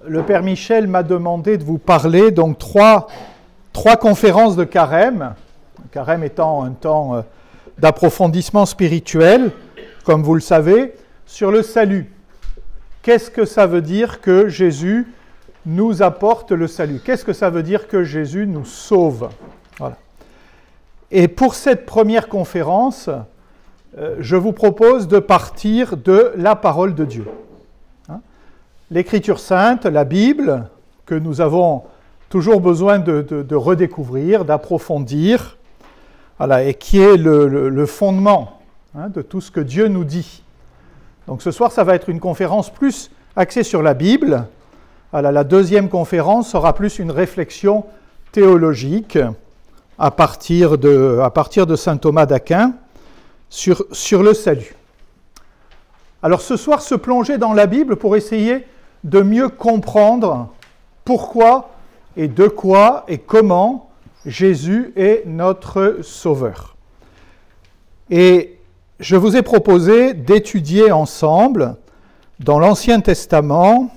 le Père Michel m'a demandé de vous parler donc trois conférences de carême. Le carême étant un temps d'approfondissement spirituel, comme vous le savez, sur le salut. Qu'est-ce que ça veut dire que Jésus nous apporte le salut? Qu'est-ce que ça veut dire que Jésus nous sauve? Voilà. Et pour cette première conférence, je vous propose de partir de la parole de Dieu. L'Écriture sainte, la Bible, que nous avons toujours besoin de redécouvrir, d'approfondir, voilà, et qui est le fondement de tout ce que Dieu nous dit. Donc ce soir, ça va être une conférence plus axée sur la Bible. Voilà, la deuxième conférence sera plus une réflexion théologique à partir de saint Thomas d'Aquin sur le salut. Alors ce soir, se plonger dans la Bible pour essayer de mieux comprendre pourquoi et de quoi et comment Jésus est notre Sauveur. Et je vous ai proposé d'étudier ensemble, dans l'Ancien Testament,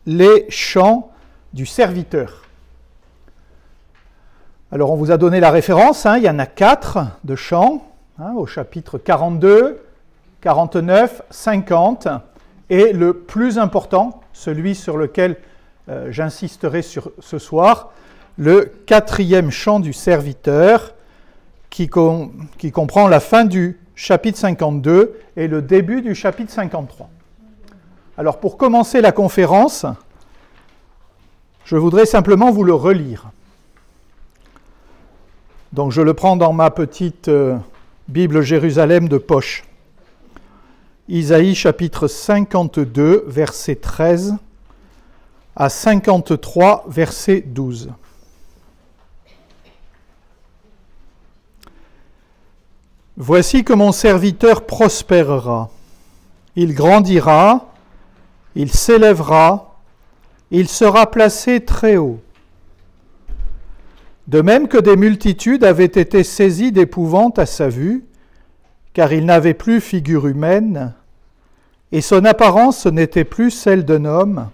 les chants du serviteur. Alors on vous a donné la référence, il y en a 4 de chants, au chapitre 42, 49, 50, et le plus important, celui sur lequel j'insisterai ce soir, le 4e chant du serviteur, qui comprend la fin du chapitre 52 et le début du chapitre 53. Alors pour commencer la conférence, je voudrais simplement vous le relire. Donc je le prends dans ma petite Bible Jérusalem de poche. Isaïe chapitre 52, verset 13 à 53, verset 12. Voici que mon serviteur prospérera. Il grandira, il s'élèvera, il sera placé très haut. De même que des multitudes avaient été saisies d'épouvante à sa vue, car il n'avait plus figure humaine, et son apparence n'était plus celle d'un homme.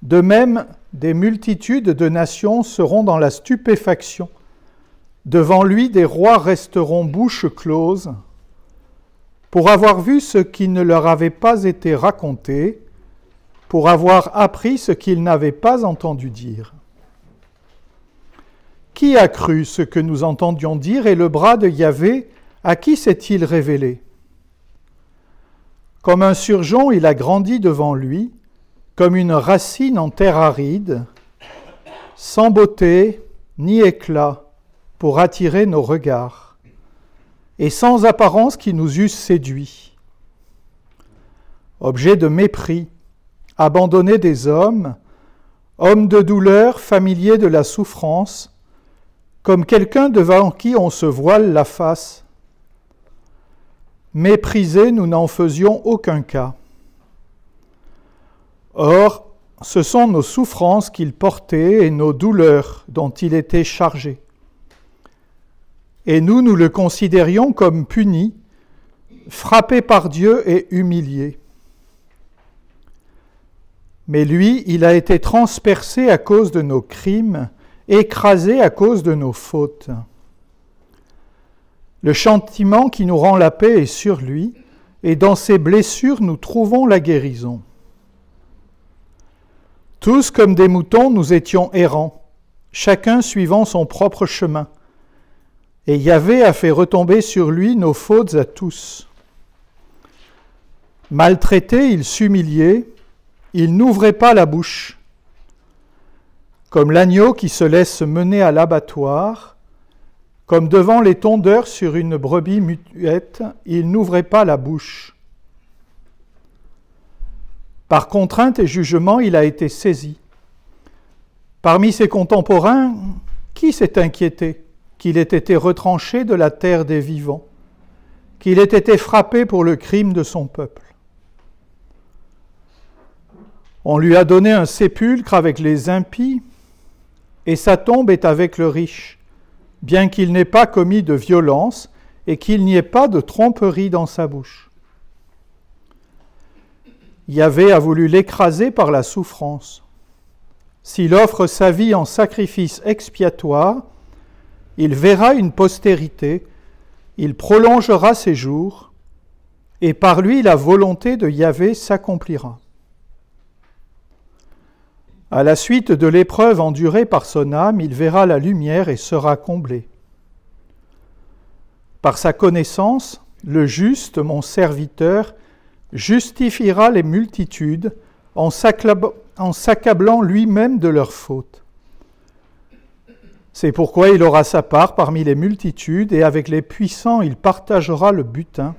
De même, des multitudes de nations seront dans la stupéfaction. Devant lui, des rois resteront bouche close, pour avoir vu ce qui ne leur avait pas été raconté, pour avoir appris ce qu'ils n'avaient pas entendu dire. Qui a cru ce que nous entendions dire, et le bras de Yahvé, à qui s'est-il révélé? Comme un surgeon, il a grandi devant lui, comme une racine en terre aride, sans beauté ni éclat pour attirer nos regards, et sans apparence qui nous eussent séduits. Objet de mépris, abandonné des hommes, homme de douleur, familier de la souffrance, comme quelqu'un devant qui on se voile la face. Méprisé, nous n'en faisions aucun cas. Or, ce sont nos souffrances qu'il portait et nos douleurs dont il était chargé. Et nous le considérions comme puni, frappé par Dieu et humilié. Mais lui, il a été transpercé à cause de nos crimes, écrasé à cause de nos fautes. Le châtiment qui nous rend la paix est sur lui, et dans ses blessures nous trouvons la guérison. Tous comme des moutons nous étions errants, chacun suivant son propre chemin. Et Yahvé a fait retomber sur lui nos fautes à tous. Maltraité, il s'humiliait, il n'ouvrait pas la bouche. Comme l'agneau qui se laisse mener à l'abattoir, comme devant les tondeurs sur une brebis muette, il n'ouvrait pas la bouche. Par contrainte et jugement, il a été saisi. Parmi ses contemporains, qui s'est inquiété qu'il ait été retranché de la terre des vivants, qu'il ait été frappé pour le crime de son peuple? On lui a donné un sépulcre avec les impies, et sa tombe est avec le riche, bien qu'il n'ait pas commis de violence et qu'il n'y ait pas de tromperie dans sa bouche. Yahvé a voulu l'écraser par la souffrance. S'il offre sa vie en sacrifice expiatoire, il verra une postérité, il prolongera ses jours, et par lui la volonté de Yahvé s'accomplira. À la suite de l'épreuve endurée par son âme, il verra la lumière et sera comblé. Par sa connaissance, le juste, mon serviteur, justifiera les multitudes en s'accablant lui-même de leurs fautes. C'est pourquoi il aura sa part parmi les multitudes et avec les puissants il partagera le butin,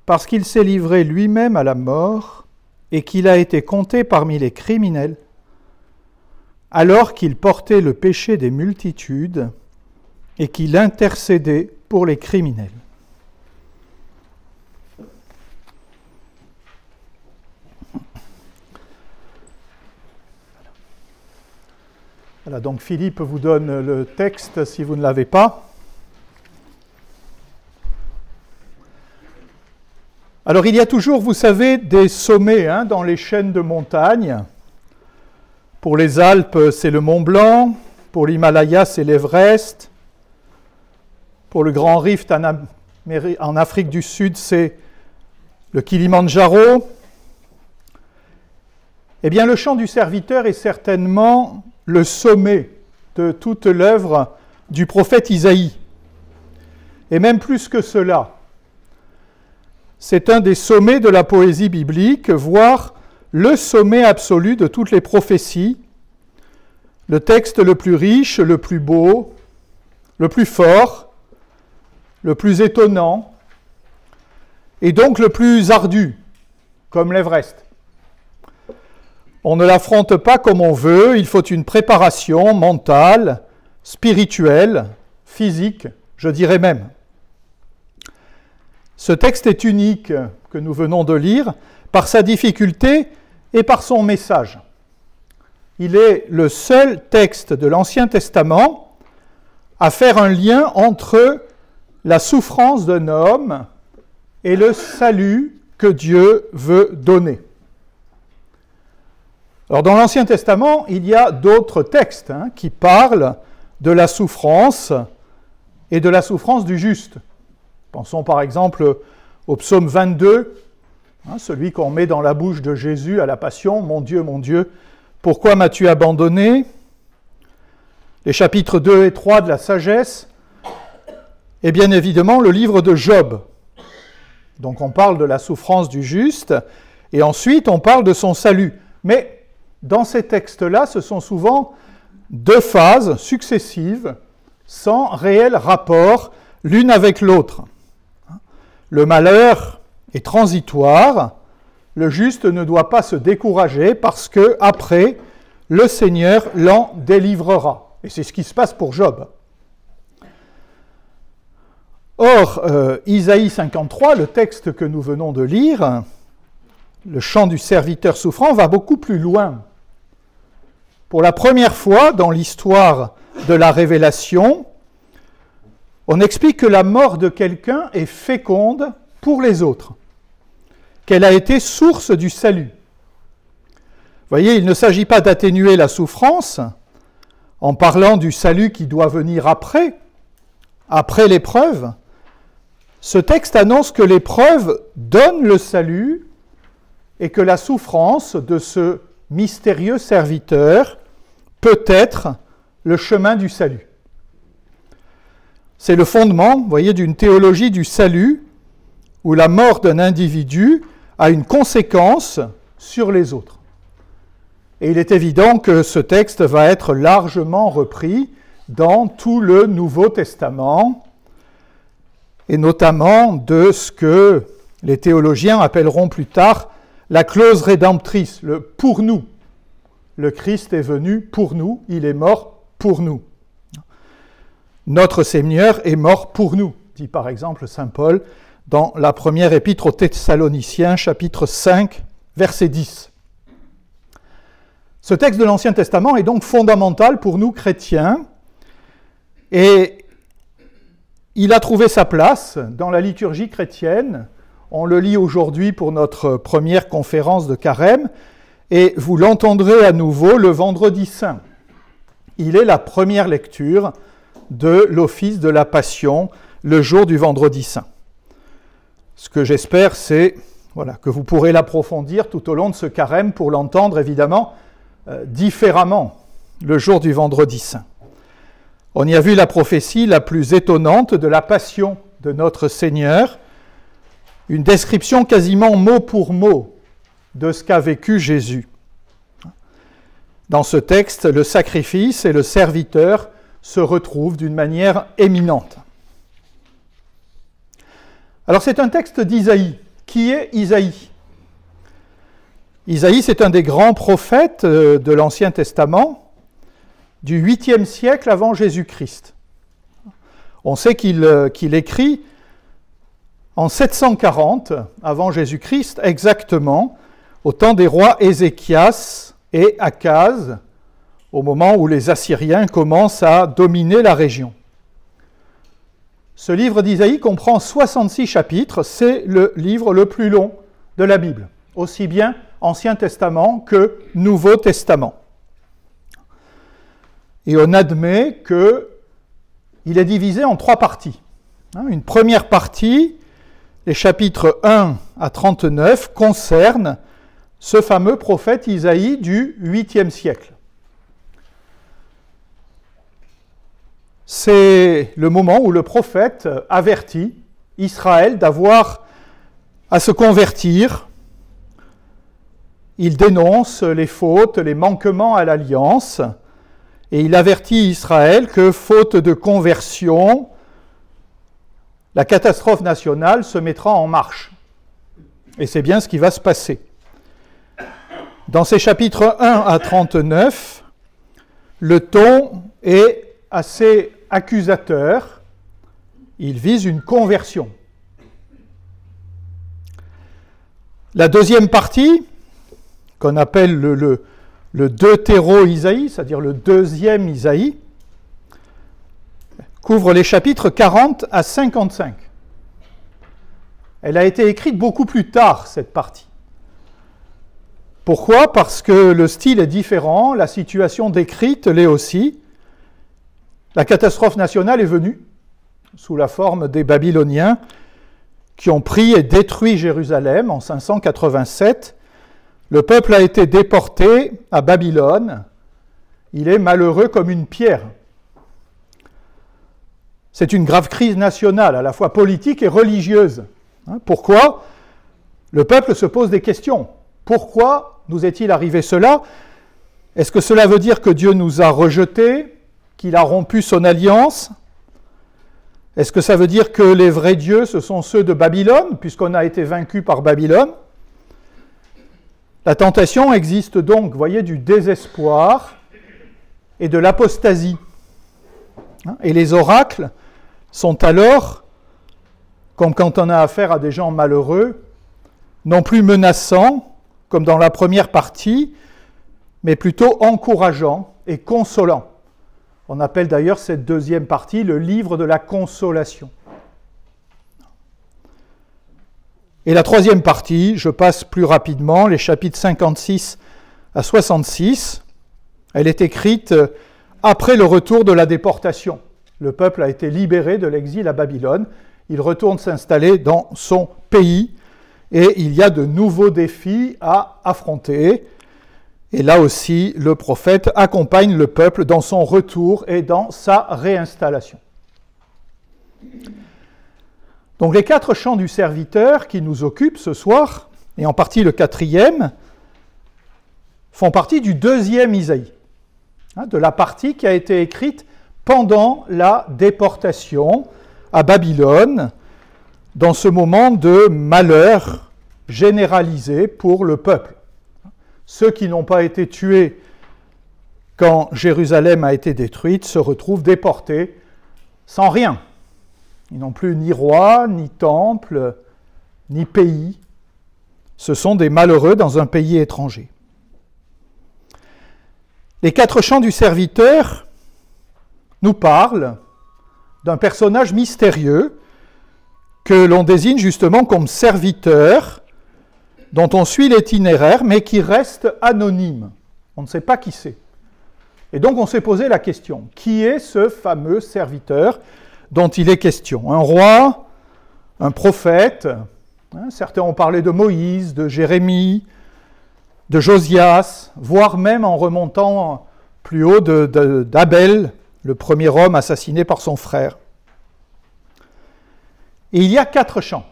parce qu'il s'est livré lui-même à la mort et qu'il a été compté parmi les criminels, alors qu'il portait le péché des multitudes et qu'il intercédait pour les criminels. Voilà, donc Philippe vous donne le texte si vous ne l'avez pas. Alors il y a toujours, vous savez, des sommets dans les chaînes de montagnes. Pour les Alpes, c'est le Mont Blanc. Pour l'Himalaya, c'est l'Everest. Pour le Grand Rift en Afrique du Sud, c'est le Kilimandjaro. Eh bien, le chant du serviteur est certainement le sommet de toute l'œuvre du prophète Isaïe. Et même plus que cela, c'est un des sommets de la poésie biblique, voire le sommet absolu de toutes les prophéties, le texte le plus riche, le plus beau, le plus fort, le plus étonnant, et donc le plus ardu, comme l'Everest. On ne l'affronte pas comme on veut, il faut une préparation mentale, spirituelle, physique, je dirais même. Ce texte est unique, que nous venons de lire, par sa difficulté et par son message. Il est le seul texte de l'Ancien Testament à faire un lien entre la souffrance d'un homme et le salut que Dieu veut donner. Alors dans l'Ancien Testament, il y a d'autres textes qui parlent de la souffrance et de la souffrance du juste. Pensons par exemple au psaume 22, celui qu'on met dans la bouche de Jésus à la Passion, « Mon Dieu, pourquoi m'as-tu abandonné ?» Les chapitres 2 et 3 de la Sagesse, et bien évidemment le livre de Job. Donc on parle de la souffrance du juste, et ensuite on parle de son salut. Mais dans ces textes-là, ce sont souvent deux phases successives, sans réel rapport l'une avec l'autre. Le malheur est transitoire, le juste ne doit pas se décourager parce que après, le Seigneur l'en délivrera. Et c'est ce qui se passe pour Job. Or, Isaïe 53, le texte que nous venons de lire, le chant du serviteur souffrant, va beaucoup plus loin. Pour la première fois dans l'histoire de la Révélation, on explique que la mort de quelqu'un est féconde pour les autres, qu'elle a été source du salut. Vous voyez, il ne s'agit pas d'atténuer la souffrance en parlant du salut qui doit venir après l'épreuve. Ce texte annonce que l'épreuve donne le salut et que la souffrance de ce mystérieux serviteur peut être le chemin du salut. C'est le fondement, vous voyez, d'une théologie du salut où la mort d'un individu a une conséquence sur les autres. Et il est évident que ce texte va être largement repris dans tout le Nouveau Testament, et notamment de ce que les théologiens appelleront plus tard la clause rédemptrice, le « pour nous ». Le Christ est venu pour nous, il est mort pour nous. Notre Seigneur est mort pour nous, dit par exemple saint Paul dans la première épître aux Thessaloniciens, chapitre 5, verset 10. Ce texte de l'Ancien Testament est donc fondamental pour nous chrétiens, et il a trouvé sa place dans la liturgie chrétienne on le lit aujourd'hui pour notre première conférence de Carême, et vous l'entendrez à nouveau le vendredi saint. Il est la première lecture de l'office de la Passion, le jour du vendredi saint. Ce que j'espère, c'est que vous pourrez l'approfondir tout au long de ce Carême pour l'entendre évidemment différemment le jour du vendredi saint. On y a vu la prophétie la plus étonnante de la Passion de notre Seigneur, une description quasiment mot pour mot de ce qu'a vécu Jésus. Dans ce texte, le sacrifice et le serviteur se retrouvent d'une manière éminente. Alors c'est un texte d'Isaïe. Qui est Isaïe ? Isaïe, c'est un des grands prophètes de l'Ancien Testament du 8e siècle avant Jésus-Christ. On sait qu'il écrit en 740 avant Jésus-Christ, exactement, au temps des rois Ézéchias et Akaz, au moment où les Assyriens commencent à dominer la région. Ce livre d'Isaïe comprend 66 chapitres, c'est le livre le plus long de la Bible, aussi bien Ancien Testament que Nouveau Testament. Et on admet qu'il est divisé en 3 parties. Une première partie, les chapitres 1 à 39, concernent ce fameux prophète Isaïe du 8e siècle. C'est le moment où le prophète avertit Israël d'avoir à se convertir. Il dénonce les fautes, les manquements à l'alliance, et il avertit Israël que, faute de conversion, la catastrophe nationale se mettra en marche. Et c'est bien ce qui va se passer. Dans ces chapitres 1 à 39, le ton est assez accusateur, il vise une conversion. La deuxième partie, qu'on appelle le deutéro-Isaïe, c'est-à-dire le deuxième Isaïe, couvre les chapitres 40 à 55. Elle a été écrite beaucoup plus tard, cette partie. Pourquoi ? Parce que le style est différent, la situation décrite l'est aussi. La catastrophe nationale est venue sous la forme des Babyloniens qui ont pris et détruit Jérusalem en 587. Le peuple a été déporté à Babylone. Il est malheureux comme une pierre. C'est une grave crise nationale, à la fois politique et religieuse. Pourquoi ? Le peuple se pose des questions. Pourquoi nous est-il arrivé cela ? Est-ce que cela veut dire que Dieu nous a rejetés ? Qu'il a rompu son alliance? Est-ce que ça veut dire que les vrais dieux, ce sont ceux de Babylone, puisqu'on a été vaincu par Babylone? La tentation existe donc, vous voyez, du désespoir et de l'apostasie. Et les oracles sont alors, comme quand on a affaire à des gens malheureux, non plus menaçants, comme dans la première partie, mais plutôt encourageants et consolants. On appelle d'ailleurs cette deuxième partie le livre de la consolation. Et la troisième partie, je passe plus rapidement, les chapitres 56 à 66, elle est écrite après le retour de la déportation. Le peuple a été libéré de l'exil à Babylone, il retourne s'installer dans son pays et il y a de nouveaux défis à affronter. Et là aussi, le prophète accompagne le peuple dans son retour et dans sa réinstallation. Donc les 4 chants du serviteur qui nous occupent ce soir, et en partie le 4e, font partie du 2e Isaïe, de la partie qui a été écrite pendant la déportation à Babylone, dans ce moment de malheur généralisé pour le peuple. Ceux qui n'ont pas été tués quand Jérusalem a été détruite se retrouvent déportés sans rien. Ils n'ont plus ni roi, ni temple, ni pays. Ce sont des malheureux dans un pays étranger. Les 4 chants du serviteur nous parlent d'un personnage mystérieux que l'on désigne justement comme serviteur, dont on suit l'itinéraire, mais qui reste anonyme. On ne sait pas qui c'est. Et donc on s'est posé la question, qui est ce fameux serviteur dont il est question? Un roi, un prophète, certains ont parlé de Moïse, de Jérémie, de Josias, voire même en remontant plus haut d'Abel, le premier homme assassiné par son frère. Et il y a 4 chants.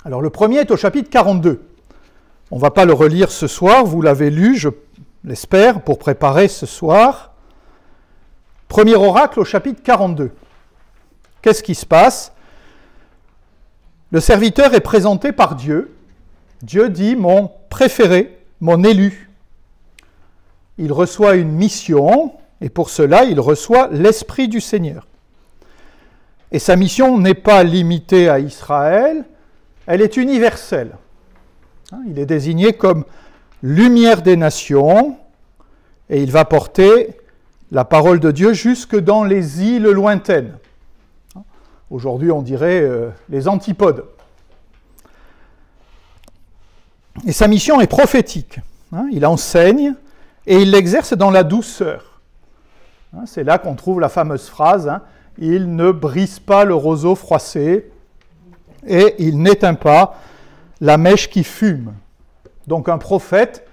Alors le premier est au chapitre 42. On ne va pas le relire ce soir, vous l'avez lu, je l'espère, pour préparer ce soir. Premier oracle au chapitre 42. Qu'est-ce qui se passe? Le serviteur est présenté par Dieu. Dieu dit « mon préféré, mon élu ». Il reçoit une mission, et pour cela, il reçoit l'Esprit du Seigneur. Et sa mission n'est pas limitée à Israël, elle est universelle. Il est désigné comme lumière des nations, et il va porter la parole de Dieu jusque dans les îles lointaines. Aujourd'hui, on dirait les antipodes. Et sa mission est prophétique. Il enseigne et il l'exerce dans la douceur. C'est là qu'on trouve la fameuse phrase « Il ne brise pas le roseau froissé et il n'éteint pas la mèche qui fume ». Donc un prophète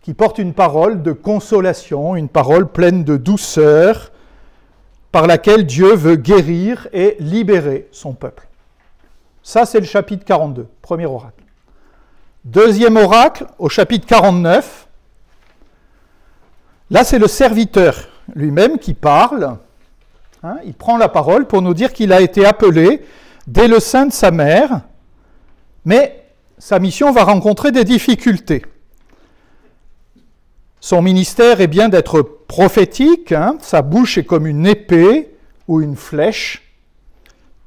qui porte une parole de consolation, une parole pleine de douceur, par laquelle Dieu veut guérir et libérer son peuple. Ça, c'est le chapitre 42, premier oracle. Deuxième oracle, au chapitre 49, là, c'est le serviteur lui-même qui parle. Il prend la parole pour nous dire qu'il a été appelé dès le sein de sa mère, mais sa mission va rencontrer des difficultés. Son ministère est bien d'être prophétique, sa bouche est comme une épée ou une flèche,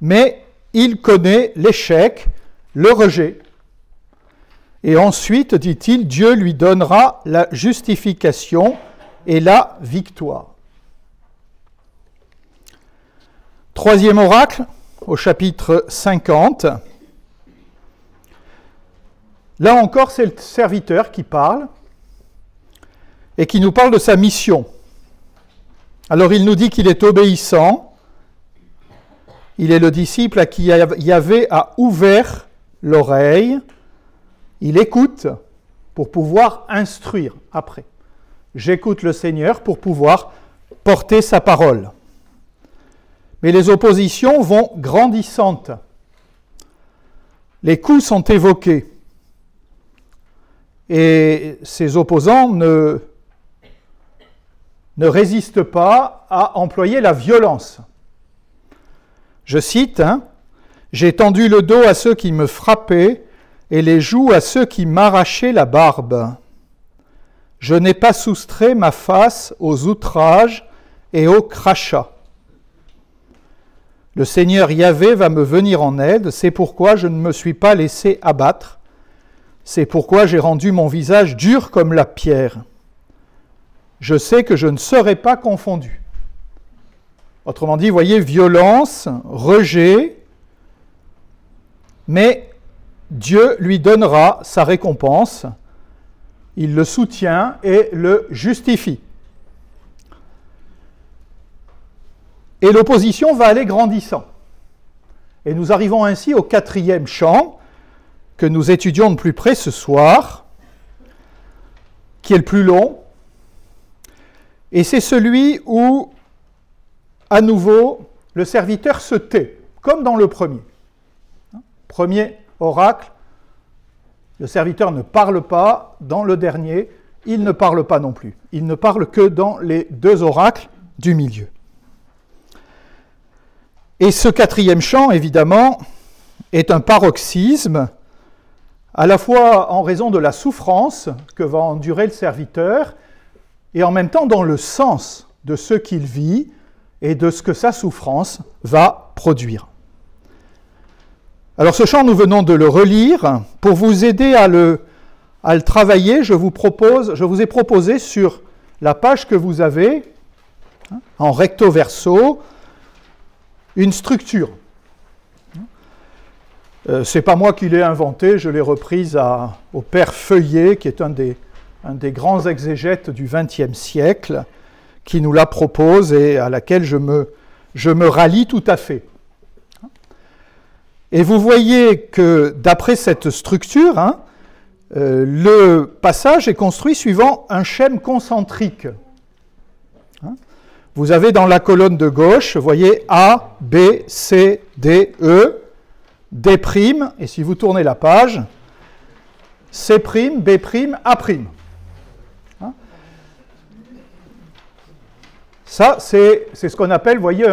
mais il connaît l'échec, le rejet. Et ensuite, dit-il, Dieu lui donnera la justification et la victoire. Troisième oracle, au chapitre 50. Là encore, c'est le serviteur qui parle et qui nous parle de sa mission. Alors il nous dit qu'il est obéissant, il est le disciple à qui Yahvé a ouvert l'oreille, il écoute pour pouvoir instruire après. J'écoute le Seigneur pour pouvoir porter sa parole. Mais les oppositions vont grandissantes. Les coups sont évoqués. Et ces opposants ne résistent pas à employer la violence. Je cite, « J'ai tendu le dos à ceux qui me frappaient et les joues à ceux qui m'arrachaient la barbe. Je n'ai pas soustrait ma face aux outrages et aux crachats. Le Seigneur Yahvé va me venir en aide, c'est pourquoi je ne me suis pas laissé abattre. C'est pourquoi j'ai rendu mon visage dur comme la pierre. Je sais que je ne serai pas confondu. » Autrement dit, voyez, violence, rejet, mais Dieu lui donnera sa récompense. Il le soutient et le justifie. Et l'opposition va aller grandissant. Et nous arrivons ainsi au 4e chant, que nous étudions de plus près ce soir, qui est le plus long, et c'est celui où, à nouveau, le serviteur se tait, comme dans le premier. Premier oracle, le serviteur ne parle pas, dans le dernier, il ne parle pas non plus. Il ne parle que dans les 2 oracles du milieu. Et ce 4e chant, évidemment, est un paroxysme, à la fois en raison de la souffrance que va endurer le serviteur, et en même temps dans le sens de ce qu'il vit et de ce que sa souffrance va produire. Alors ce chant, nous venons de le relire. Pour vous aider à le travailler, je vous ai proposé sur la page que vous avez, en recto verso, une structure. C'est pas moi qui l'ai inventé, je l'ai reprise au père Feuillet, qui est un des grands exégètes du XXe siècle, qui nous la propose et à laquelle je me rallie tout à fait. Et vous voyez que d'après cette structure, le passage est construit suivant un schème concentrique. Vous avez dans la colonne de gauche, vous voyez A, B, C, D, E, D', et si vous tournez la page, C', B', A'. Ça, c'est ce qu'on appelle, vous voyez,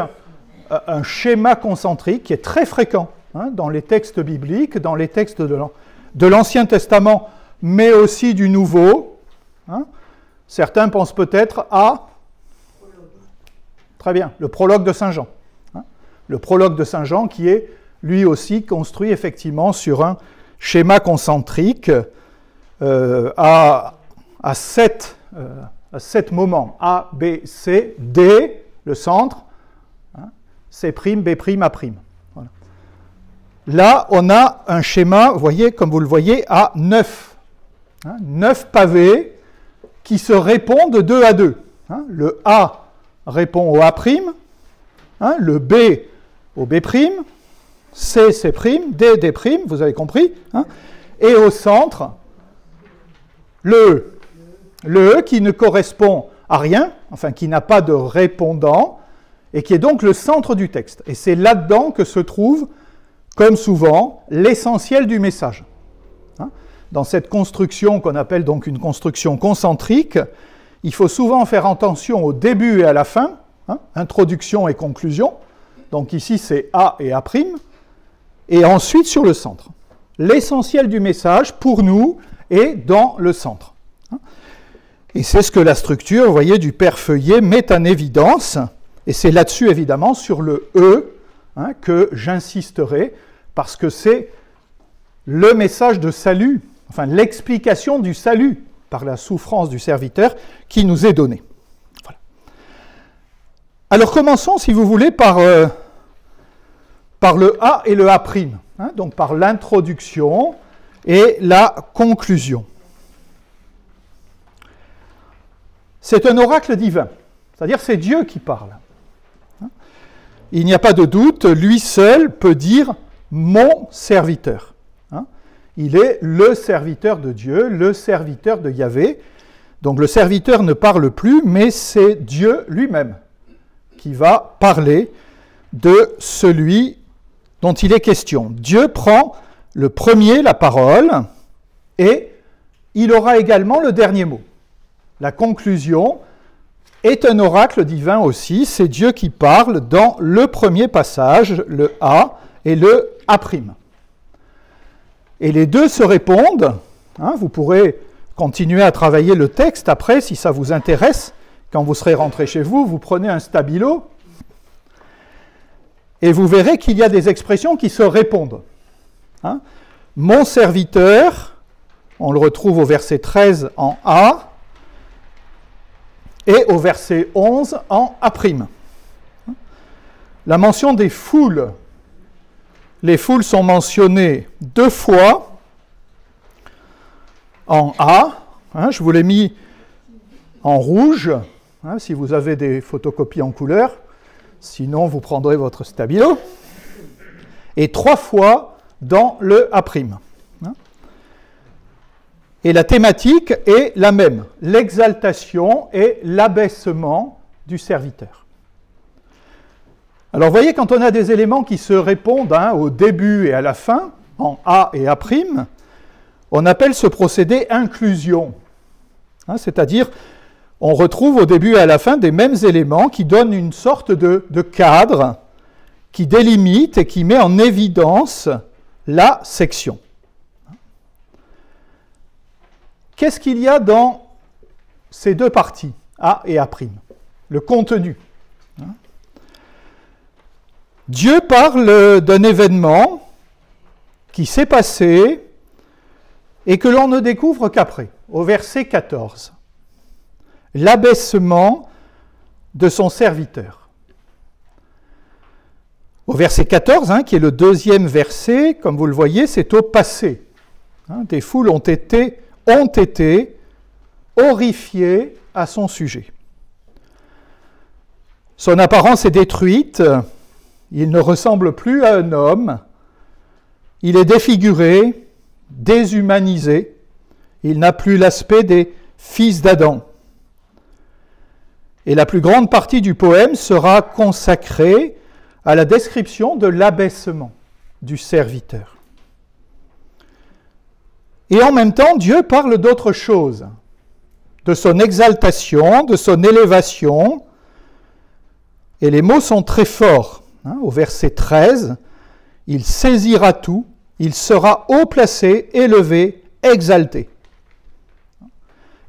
un schéma concentrique qui est très fréquent dans les textes bibliques, dans les textes de l'Ancien Testament, mais aussi du Nouveau. Certains pensent peut-être à... Très bien, le prologue de Saint Jean. Le prologue de Saint Jean qui est, lui aussi, construit effectivement sur un schéma concentrique à 7 moments. A, B, C, D, le centre, C', B', A'. Voilà. Là, on a un schéma, vous voyez, comme vous le voyez, à 9. 9 pavés qui se répondent de 2 à 2. Le A répond au A', le B au B', C, C', D, D', vous avez compris, et au centre, le E qui ne correspond à rien, enfin qui n'a pas de répondant, et qui est donc le centre du texte. Et c'est là-dedans que se trouve, comme souvent, l'essentiel du message. Dans cette construction qu'on appelle donc une construction concentrique, il faut souvent faire attention au début et à la fin, introduction et conclusion. Donc ici, c'est A et A', et ensuite sur le centre. L'essentiel du message, pour nous, est dans le centre. Et c'est ce que la structure, vous voyez, du père Feuillet met en évidence, et c'est là-dessus, évidemment, sur le E, que j'insisterai, parce que c'est le message de salut, enfin l'explication du salut par la souffrance du serviteur qui nous est donnée. Voilà. Alors commençons, si vous voulez, par le A et le A', donc par l'introduction et la conclusion. C'est un oracle divin, c'est-à-dire c'est Dieu qui parle. Il n'y a pas de doute, lui seul peut dire « mon serviteur ». Il est le serviteur de Dieu, le serviteur de Yahvé. Donc le serviteur ne parle plus, mais c'est Dieu lui-même qui va parler de celui dont il est question. Dieu prend le premier, la parole, et il aura également le dernier mot. La conclusion est un oracle divin aussi, c'est Dieu qui parle dans le premier passage, le A et le A'. Et les deux se répondent, vous pourrez continuer à travailler le texte après si ça vous intéresse. Quand vous serez rentré chez vous, vous prenez un stabilo et vous verrez qu'il y a des expressions qui se répondent. Mon serviteur, on le retrouve au verset 13 en A et au verset 11 en A'. La mention des foules. Les foules sont mentionnées 2 fois en A. Je vous l'ai mis en rouge, si vous avez des photocopies en couleur. Sinon, vous prendrez votre stabilo. Et 3 fois dans le A'. Et la thématique est la même, l'exaltation et l'abaissement du serviteur. Alors, vous voyez, quand on a des éléments qui se répondent au début et à la fin, en A et A', on appelle ce procédé inclusion. C'est-à-dire, on retrouve au début et à la fin des mêmes éléments qui donnent une sorte de cadre qui délimite et qui met en évidence la section. Qu'est-ce qu'il y a dans ces deux parties, A et A'? Le contenu. Dieu parle d'un événement qui s'est passé et que l'on ne découvre qu'après, au verset 14. L'abaissement de son serviteur. Au verset 14, qui est le deuxième verset, comme vous le voyez, c'est au passé. Des foules ont été horrifiées à son sujet. Son apparence est détruite, il ne ressemble plus à un homme, il est défiguré, déshumanisé, il n'a plus l'aspect des fils d'Adam. Et la plus grande partie du poème sera consacrée à la description de l'abaissement du serviteur. Et en même temps, Dieu parle d'autre chose, de son exaltation, de son élévation, et les mots sont très forts. Au verset 13, « Il saisira tout, il sera haut placé, élevé, exalté. »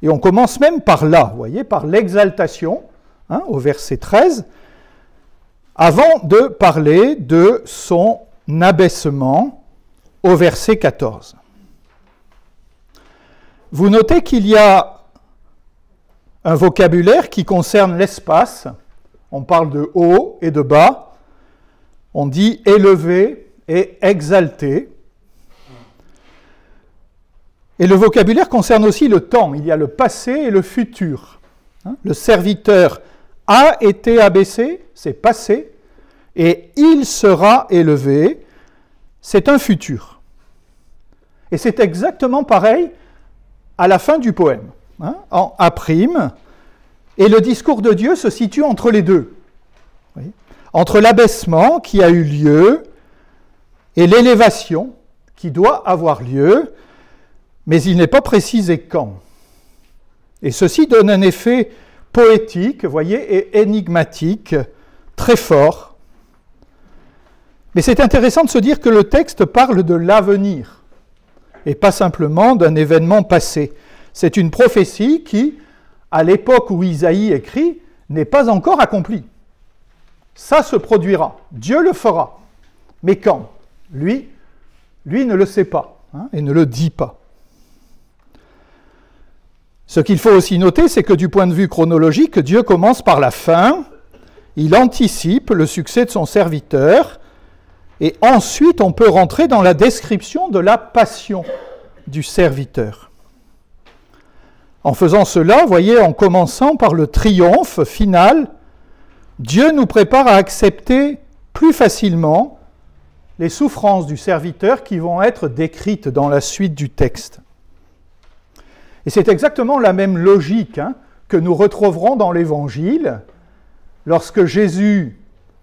Et on commence même par là, vous voyez, par l'exaltation, au verset 13, avant de parler de son abaissement au verset 14. Vous notez qu'il y a un vocabulaire qui concerne l'espace. On parle de haut et de bas. On dit élevé et exalté. Et le vocabulaire concerne aussi le temps. Il y a le passé et le futur. Le serviteur a été abaissé, c'est passé, et il sera élevé, c'est un futur. Et c'est exactement pareil à la fin du poème, en A', et le discours de Dieu se situe entre les deux. Oui. Entre l'abaissement qui a eu lieu et l'élévation qui doit avoir lieu, mais il n'est pas précisé quand. Et ceci donne un effet poétique, vous voyez, et énigmatique, très fort. Mais c'est intéressant de se dire que le texte parle de l'avenir, et pas simplement d'un événement passé. C'est une prophétie qui, à l'époque où Isaïe écrit, n'est pas encore accomplie. Ça se produira, Dieu le fera. Mais quand? Lui ne le sait pas, et ne le dit pas. Ce qu'il faut aussi noter, c'est que du point de vue chronologique, Dieu commence par la fin, il anticipe le succès de son serviteur, et ensuite on peut rentrer dans la description de la passion du serviteur. En faisant cela, voyez, en commençant par le triomphe final, Dieu nous prépare à accepter plus facilement les souffrances du serviteur qui vont être décrites dans la suite du texte. Et c'est exactement la même logique que nous retrouverons dans l'Évangile, lorsque Jésus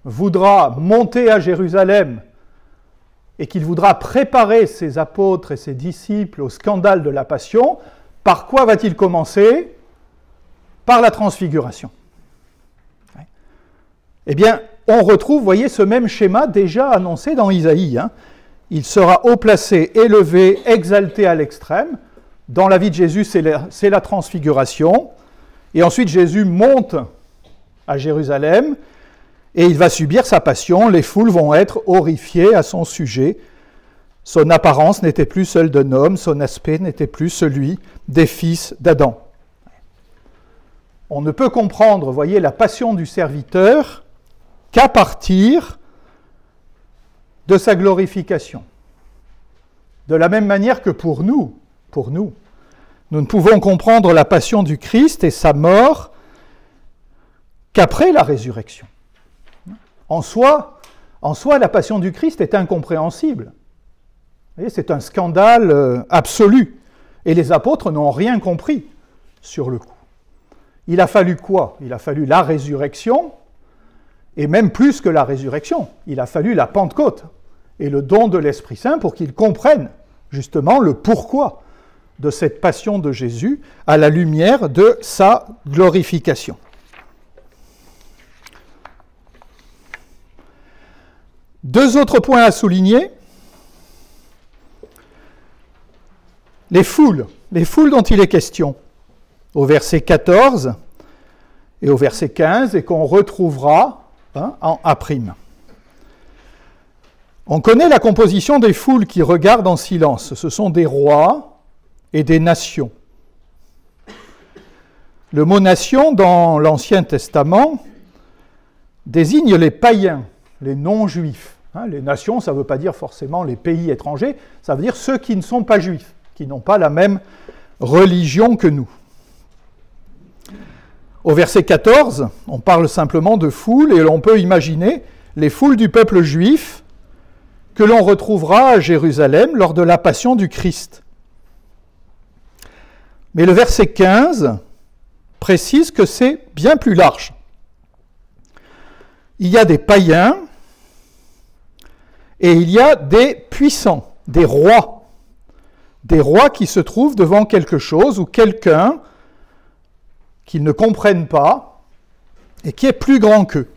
voudra monter à Jérusalem et qu'il voudra préparer ses apôtres et ses disciples au scandale de la Passion. Par quoi va-t-il commencer? Par la transfiguration. Eh bien, on retrouve, voyez, ce même schéma déjà annoncé dans Isaïe. Il sera haut placé, élevé, exalté à l'extrême. Dans la vie de Jésus, c'est la transfiguration. Et ensuite, Jésus monte à Jérusalem et il va subir sa passion. Les foules vont être horrifiées à son sujet. Son apparence n'était plus celle d'un homme, son aspect n'était plus celui des fils d'Adam. On ne peut comprendre, voyez, la passion du serviteur qu'à partir de sa glorification. De la même manière que pour nous, nous ne pouvons comprendre la passion du Christ et sa mort qu'après la résurrection. En soi, la passion du Christ est incompréhensible. Vous voyez, c'est un scandale absolu. Et les apôtres n'ont rien compris sur le coup. Il a fallu quoi? Il a fallu la résurrection, et même plus que la résurrection, il a fallu la Pentecôte et le don de l'Esprit Saint pour qu'ils comprennent justement le pourquoi de cette passion de Jésus à la lumière de sa glorification. Deux autres points à souligner. Les foules dont il est question, au verset 14 et au verset 15, et qu'on retrouvera en A'. On connaît la composition des foules qui regardent en silence. Ce sont des rois et des nations. Le mot « nation » dans l'Ancien Testament désigne les païens les non-juifs. Hein, les nations, ça ne veut pas dire forcément les pays étrangers, ça veut dire ceux qui ne sont pas juifs, qui n'ont pas la même religion que nous. Au verset 14, on parle simplement de foules, et l'on peut imaginer les foules du peuple juif que l'on retrouvera à Jérusalem lors de la passion du Christ. Mais le verset 15 précise que c'est bien plus large. Il y a des païens et il y a des puissants, des rois qui se trouvent devant quelque chose ou quelqu'un qu'ils ne comprennent pas et qui est plus grand qu'eux.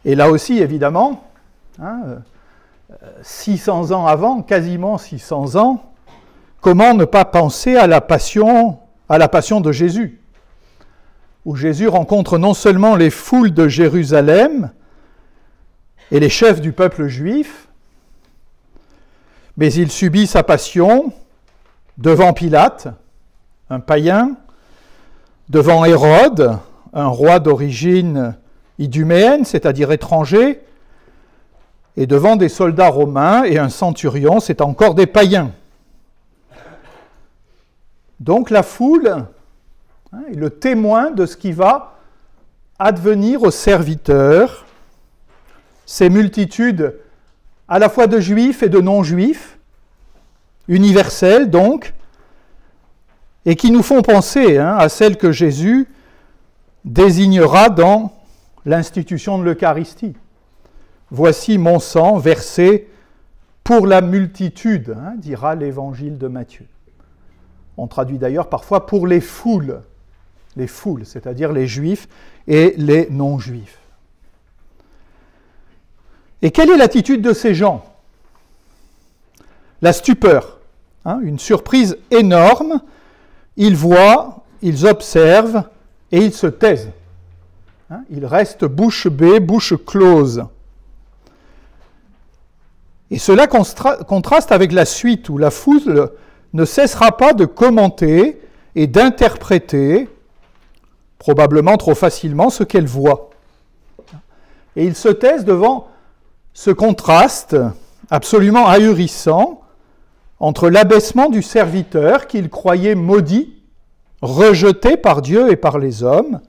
Et là aussi, évidemment, 600 ans avant, quasiment 600 ans, comment ne pas penser à la passion de Jésus, où Jésus rencontre non seulement les foules de Jérusalem et les chefs du peuple juif, mais il subit sa passion devant Pilate, un païen, devant Hérode, un roi d'origine iduméenne, c'est-à-dire étranger, et devant des soldats romains et un centurion, c'est encore des païens. Donc la foule est le témoin de ce qui va advenir aux serviteurs, ces multitudes à la fois de juifs et de non-juifs, universelles donc, et qui nous font penser à celles que Jésus désignera dans l'institution de l'Eucharistie. Voici mon sang versé pour la multitude, dira l'évangile de Matthieu. On traduit d'ailleurs parfois pour les foules, c'est-à-dire les juifs et les non-juifs. Et quelle est l'attitude de ces gens? La stupeur, une surprise énorme. Ils voient, ils observent et ils se taisent. Ils restent bouche bée, bouche close. Et cela contraste avec la suite où la foule ne cessera pas de commenter et d'interpréter, probablement trop facilement, ce qu'elle voit. Et ils se taisent devant ce contraste absolument ahurissant entre l'abaissement du serviteur qu'il croyait maudit, rejeté par Dieu et par les hommes,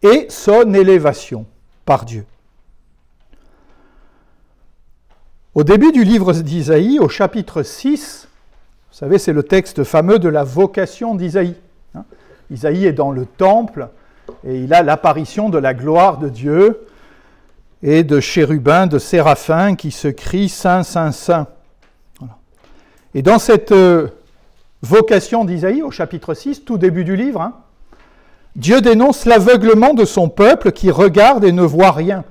et son élévation par Dieu. Au début du livre d'Isaïe, au chapitre 6, vous savez, c'est le texte fameux de la vocation d'Isaïe. Isaïe est dans le temple et il a l'apparition de la gloire de Dieu et de chérubins, de séraphins qui se crient « Saint, Saint, Saint ». Et dans cette vocation d'Isaïe, au chapitre 6, tout début du livre, Dieu dénonce l'aveuglement de son peuple qui regarde et ne voit rien,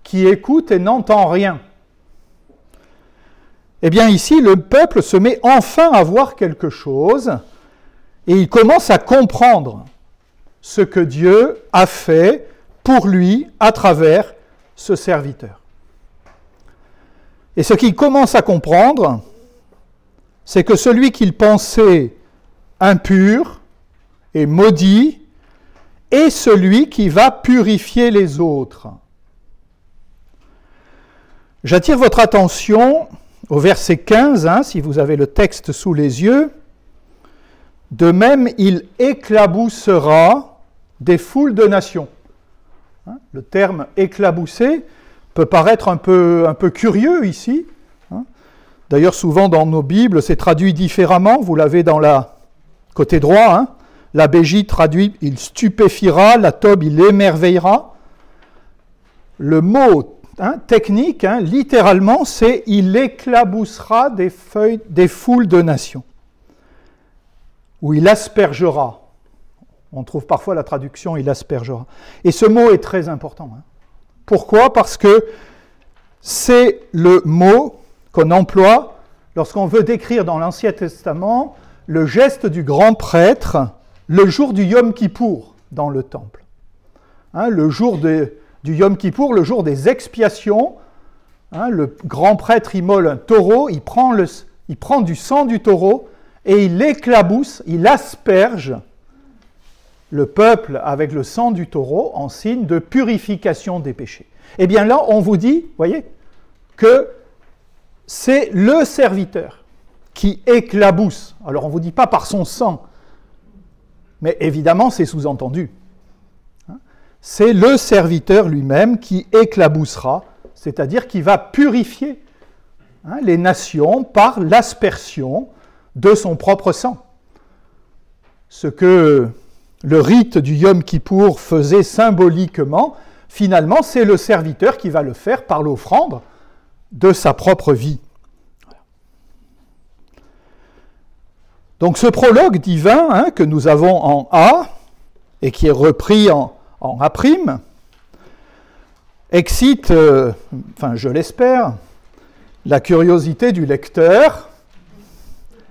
qui écoute et n'entend rien. Eh bien ici, le peuple se met enfin à voir quelque chose et il commence à comprendre ce que Dieu a fait pour lui à travers ce serviteur. Et ce qu'il commence à comprendre, c'est que celui qu'il pensait impur et maudit est celui qui va purifier les autres. J'attire votre attention au verset 15, si vous avez le texte sous les yeux. De même, il éclaboussera des foules de nations. Le terme éclabousser peut paraître un peu curieux ici. D'ailleurs, souvent dans nos Bibles, c'est traduit différemment. Vous l'avez dans la côté droit. La BJ traduit « il stupéfiera », la Tob « il émerveillera ». Le mot technique, littéralement, c'est « il éclaboussera des foules de nations » ou « il aspergera ». On trouve parfois la traduction « il aspergera ». Et ce mot est très important. Pourquoi? Parce que c'est le mot qu'on emploie lorsqu'on veut décrire dans l'Ancien Testament le geste du grand prêtre le jour du Yom Kippour dans le temple. Le jour du Yom Kippour, le jour des expiations, le grand prêtre immole un taureau, il prend du sang du taureau et il l'éclabousse, il asperge le peuple avec le sang du taureau en signe de purification des péchés. Eh bien là, on vous dit, voyez, que c'est le serviteur qui éclabousse. Alors on ne vous dit pas par son sang, mais évidemment c'est sous-entendu. C'est le serviteur lui-même qui éclaboussera, c'est-à-dire qui va purifier les nations par l'aspersion de son propre sang. Ce que le rite du Yom Kippour faisait symboliquement, finalement, c'est le serviteur qui va le faire par l'offrande de sa propre vie. Donc ce prologue divin que nous avons en A, et qui est repris en A', excite, je l'espère, la curiosité du lecteur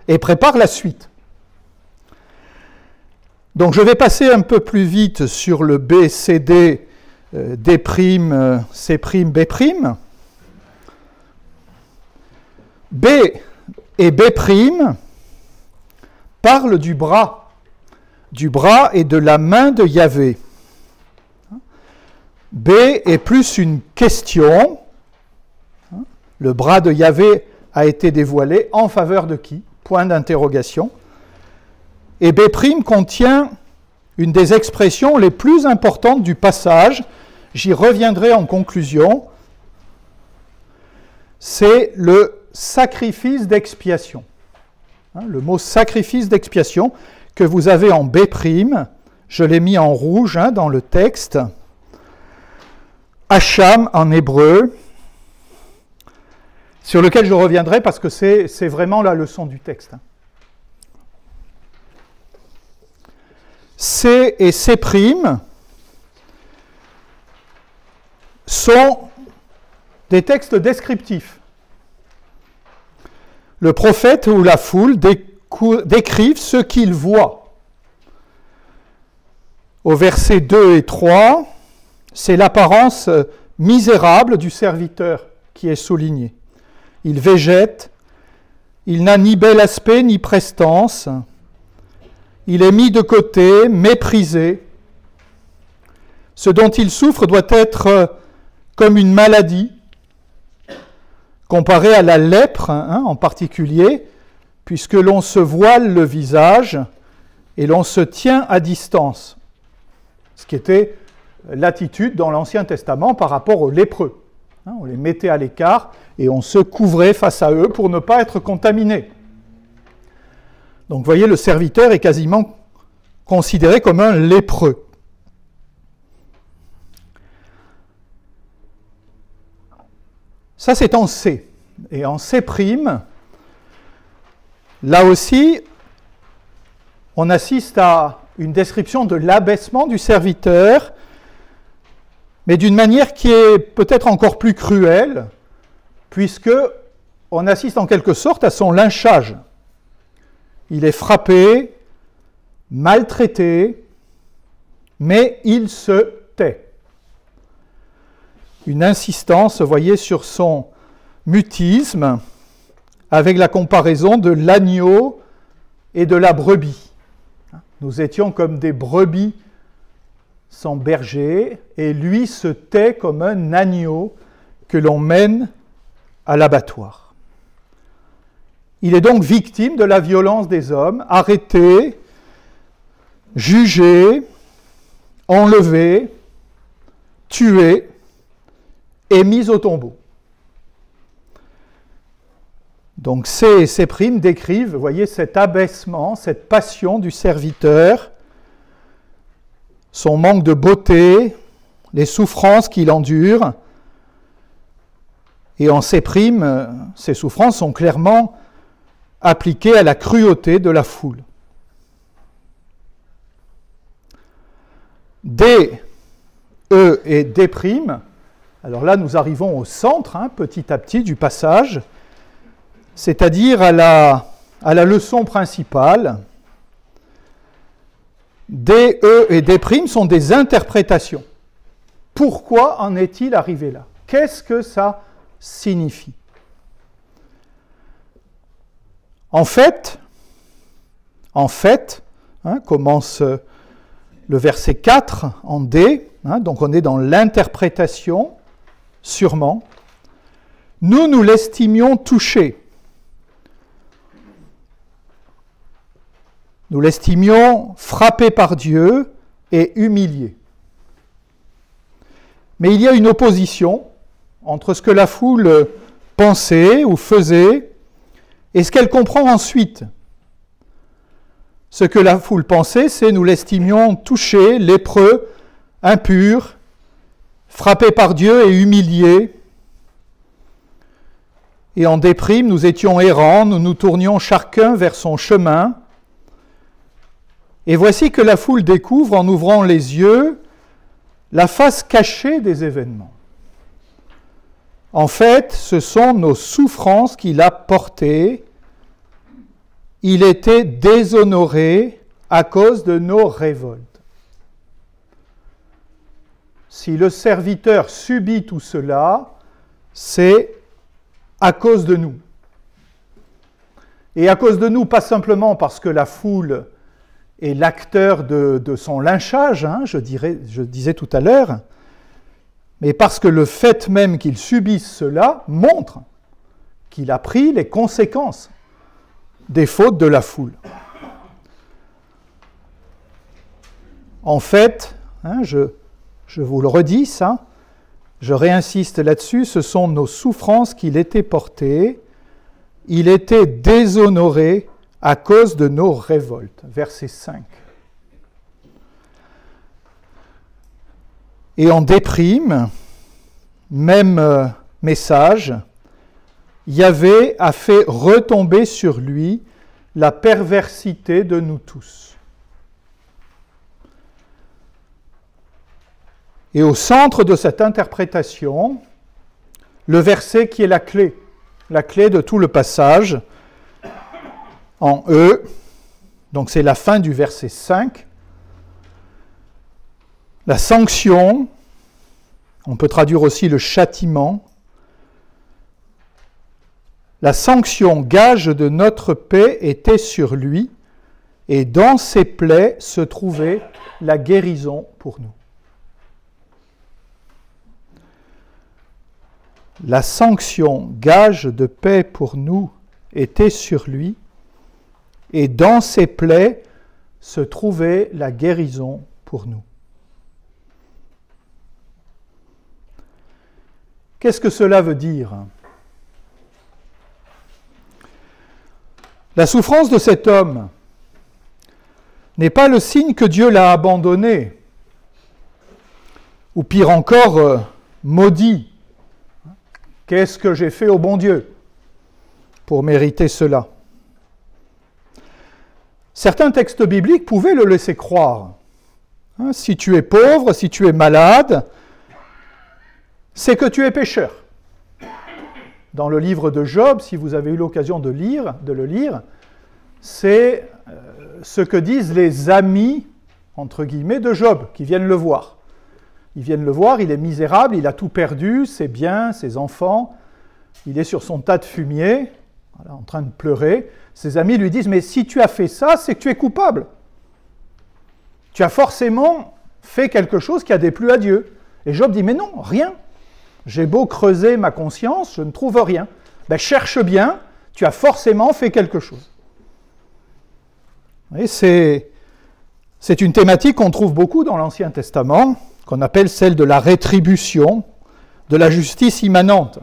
et prépare la suite. Donc je vais passer un peu plus vite sur le B, C, D, D', C', B'. B et B' parlent du bras et de la main de Yahvé. B est plus une question. Le bras de Yahvé a été dévoilé en faveur de qui? Point d'interrogation. Et B' contient une des expressions les plus importantes du passage. J'y reviendrai en conclusion. C'est le sacrifice d'expiation. Le mot sacrifice d'expiation que vous avez en B', je l'ai mis en rouge dans le texte. Hacham en hébreu, sur lequel je reviendrai parce que c'est vraiment la leçon du texte. C et C' sont des textes descriptifs. Le prophète ou la foule décrivent ce qu'ils voient. Au verset 2 et 3, c'est l'apparence misérable du serviteur qui est soulignée. Il végète, il n'a ni bel aspect ni prestance, il est mis de côté, méprisé. Ce dont il souffre doit être comme une maladie, comparé à la lèpre en particulier, puisque l'on se voile le visage et l'on se tient à distance, ce qui était l'attitude dans l'Ancien Testament par rapport aux lépreux. On les mettait à l'écart et on se couvrait face à eux pour ne pas être contaminé. Donc vous voyez, le serviteur est quasiment considéré comme un lépreux. Ça, c'est en C. Et en C', là aussi, on assiste à une description de l'abaissement du serviteur, mais d'une manière qui est peut-être encore plus cruelle, puisque on assiste en quelque sorte à son lynchage. Il est frappé, maltraité, mais il se tait. Une insistance, vous voyez, sur son mutisme, avec la comparaison de l'agneau et de la brebis. Nous étions comme des brebis sans berger, et lui se tait comme un agneau que l'on mène à l'abattoir. Il est donc victime de la violence des hommes, arrêté, jugé, enlevé, tué et mis au tombeau. Donc ces primes décrivent, vous voyez, cet abaissement, cette passion du serviteur, son manque de beauté, les souffrances qu'il endure. Et en ces primes, ces souffrances sont clairement appliquées à la cruauté de la foule. D, E et D', alors là nous arrivons au centre, petit à petit, du passage, c'est-à-dire à la leçon principale. D, E et D' sont des interprétations. Pourquoi en est-il arrivé là? Qu'est-ce que ça signifie? En fait, commence le verset 4 en D, donc on est dans l'interprétation, sûrement. Nous l'estimions touché. Nous l'estimions frappé par Dieu et humilié. Mais il y a une opposition entre ce que la foule pensait ou faisait et ce qu'elle comprend ensuite. Ce que la foule pensait, c'est nous l'estimions touché, lépreux, impur, frappé par Dieu et humilié. Et en déprime, nous étions errants, nous nous tournions chacun vers son chemin. Et voici que la foule découvre, en ouvrant les yeux, la face cachée des événements. En fait, ce sont nos souffrances qu'il a portées. Il était déshonoré à cause de nos révoltes. Si le serviteur subit tout cela, c'est à cause de nous. Et à cause de nous, pas simplement parce que la foule est l'acteur de son lynchage, je disais tout à l'heure, mais parce que le fait même qu'il subisse cela montre qu'il a pris les conséquences des fautes de la foule. En fait, je vous le redis, ça, je réinsiste là-dessus, ce sont nos souffrances qu'il était portées, il était déshonoré à cause de nos révoltes. Verset 5. Et en déprime, même message, Yahvé a fait retomber sur lui la perversité de nous tous. Et au centre de cette interprétation, le verset qui est la clé de tout le passage, en E, donc c'est la fin du verset 5, la sanction, on peut traduire aussi le châtiment, la sanction gage de notre paix était sur lui, et dans ses plaies se trouvait la guérison pour nous. La sanction gage de paix pour nous était sur lui, et dans ses plaies se trouvait la guérison pour nous. Qu'est-ce que cela veut dire ? La souffrance de cet homme n'est pas le signe que Dieu l'a abandonné, ou pire encore, maudit. Qu'est-ce que j'ai fait au bon Dieu pour mériter cela ? Certains textes bibliques pouvaient le laisser croire. Si tu es pauvre, si tu es malade, c'est que tu es pécheur. Dans le livre de Job, si vous avez eu l'occasion de le lire, c'est ce que disent les amis, entre guillemets, de Job, qui viennent le voir. Ils viennent le voir, il est misérable, il a tout perdu, ses biens, ses enfants, il est sur son tas de fumier, en train de pleurer. Ses amis lui disent « Mais si tu as fait ça, c'est que tu es coupable. Tu as forcément fait quelque chose qui a déplu à Dieu. » Et Job dit « Mais non, rien. J'ai beau creuser ma conscience, je ne trouve rien. Ben, cherche bien, tu as forcément fait quelque chose. » Et c'est une thématique qu'on trouve beaucoup dans l'Ancien Testament, qu'on appelle celle de la rétribution, de la justice immanente.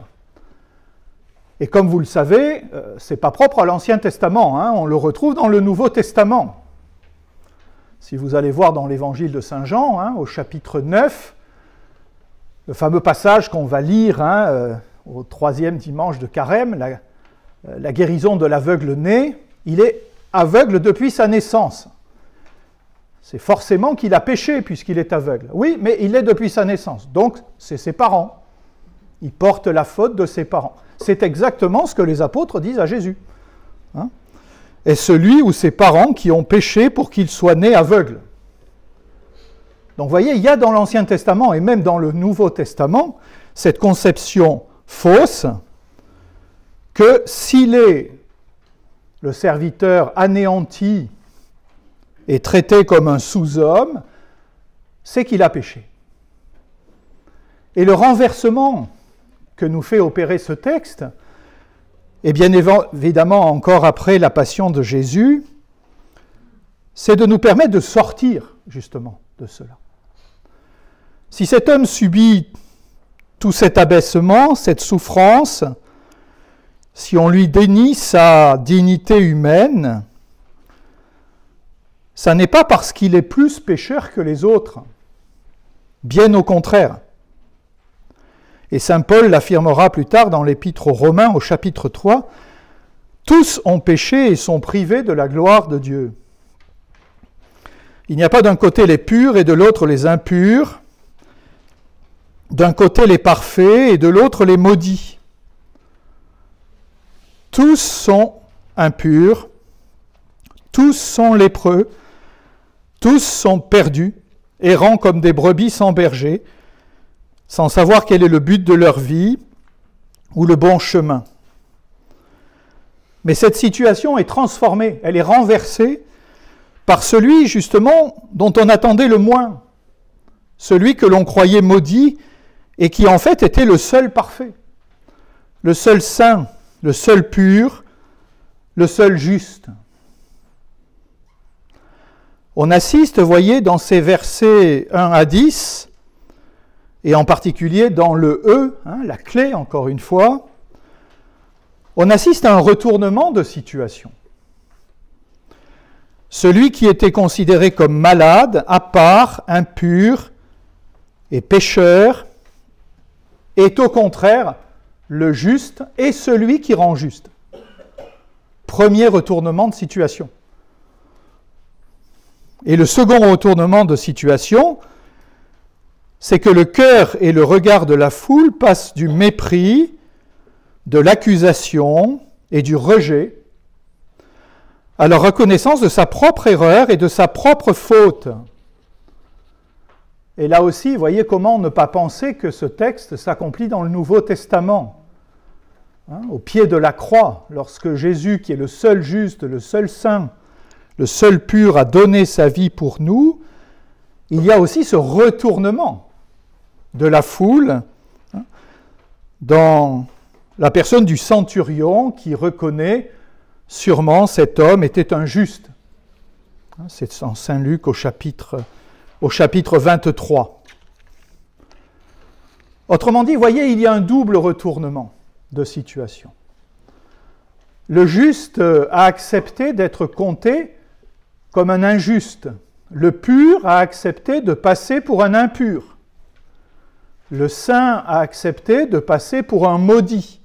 Et comme vous le savez, ce n'est pas propre à l'Ancien Testament, on le retrouve dans le Nouveau Testament. Si vous allez voir dans l'Évangile de Saint Jean, au chapitre 9, le fameux passage qu'on va lire au 3e dimanche de Carême, la guérison de l'aveugle né, il est aveugle depuis sa naissance. C'est forcément qu'il a péché puisqu'il est aveugle. Oui, mais il l'est depuis sa naissance. Donc, c'est ses parents. Il porte la faute de ses parents. C'est exactement ce que les apôtres disent à Jésus. Et celui ou ses parents qui ont péché pour qu'il soit né aveugle. Donc, vous voyez, il y a dans l'Ancien Testament et même dans le Nouveau Testament cette conception fausse que s'il est le serviteur anéanti et traité comme un sous-homme, c'est qu'il a péché. Et le renversement que nous fait opérer ce texte, et bien évidemment encore après la passion de Jésus, c'est de nous permettre de sortir justement de cela. Si cet homme subit tout cet abaissement, cette souffrance, si on lui dénie sa dignité humaine, ça n'est pas parce qu'il est plus pécheur que les autres, bien au contraire. Et saint Paul l'affirmera plus tard dans l'Épître aux Romains au chapitre 3, « Tous ont péché et sont privés de la gloire de Dieu. Il n'y a pas d'un côté les purs et de l'autre les impurs, d'un côté les parfaits et de l'autre les maudits. Tous sont impurs, tous sont lépreux, tous sont perdus, errant comme des brebis sans berger, sans savoir quel est le but de leur vie ou le bon chemin. » Mais cette situation est transformée, elle est renversée par celui, justement, dont on attendait le moins, celui que l'on croyait maudit et qui en fait était le seul parfait, le seul saint, le seul pur, le seul juste. On assiste, voyez, dans ces versets 1 à 10, et en particulier dans le « E », la clé, encore une fois, on assiste à un retournement de situation. Celui qui était considéré comme malade, à part, impur et pécheur, est au contraire le juste et celui qui rend juste. Premier retournement de situation. Et le second retournement de situation, c'est que le cœur et le regard de la foule passent du mépris, de l'accusation et du rejet à la reconnaissance de sa propre erreur et de sa propre faute. Et là aussi, voyez comment ne pas penser que ce texte s'accomplit dans le Nouveau Testament. Au pied de la croix, lorsque Jésus, qui est le seul juste, le seul saint, le seul pur, a donné sa vie pour nous, il y a aussi ce retournement de la foule dans la personne du centurion qui reconnaît sûrement cet homme était un juste. C'est en Saint Luc au chapitre 23. Autrement dit, voyez, il y a un double retournement de situation. Le juste a accepté d'être compté comme un injuste. Le pur a accepté de passer pour un impur. Le saint a accepté de passer pour un maudit.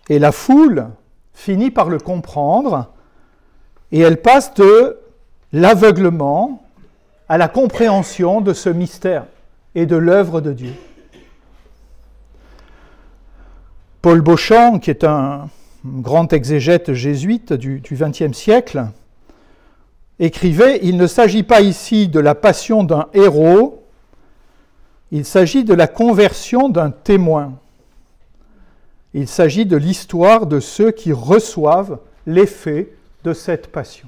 Et la foule finit par le comprendre et elle passe de l'aveuglement à la compréhension de ce mystère et de l'œuvre de Dieu. Paul Beauchamp, qui est un grand exégète jésuite du XXe siècle, écrivait « Il ne s'agit pas ici de la passion d'un héros, il s'agit de la conversion d'un témoin. Il s'agit de l'histoire de ceux qui reçoivent l'effet de cette passion. »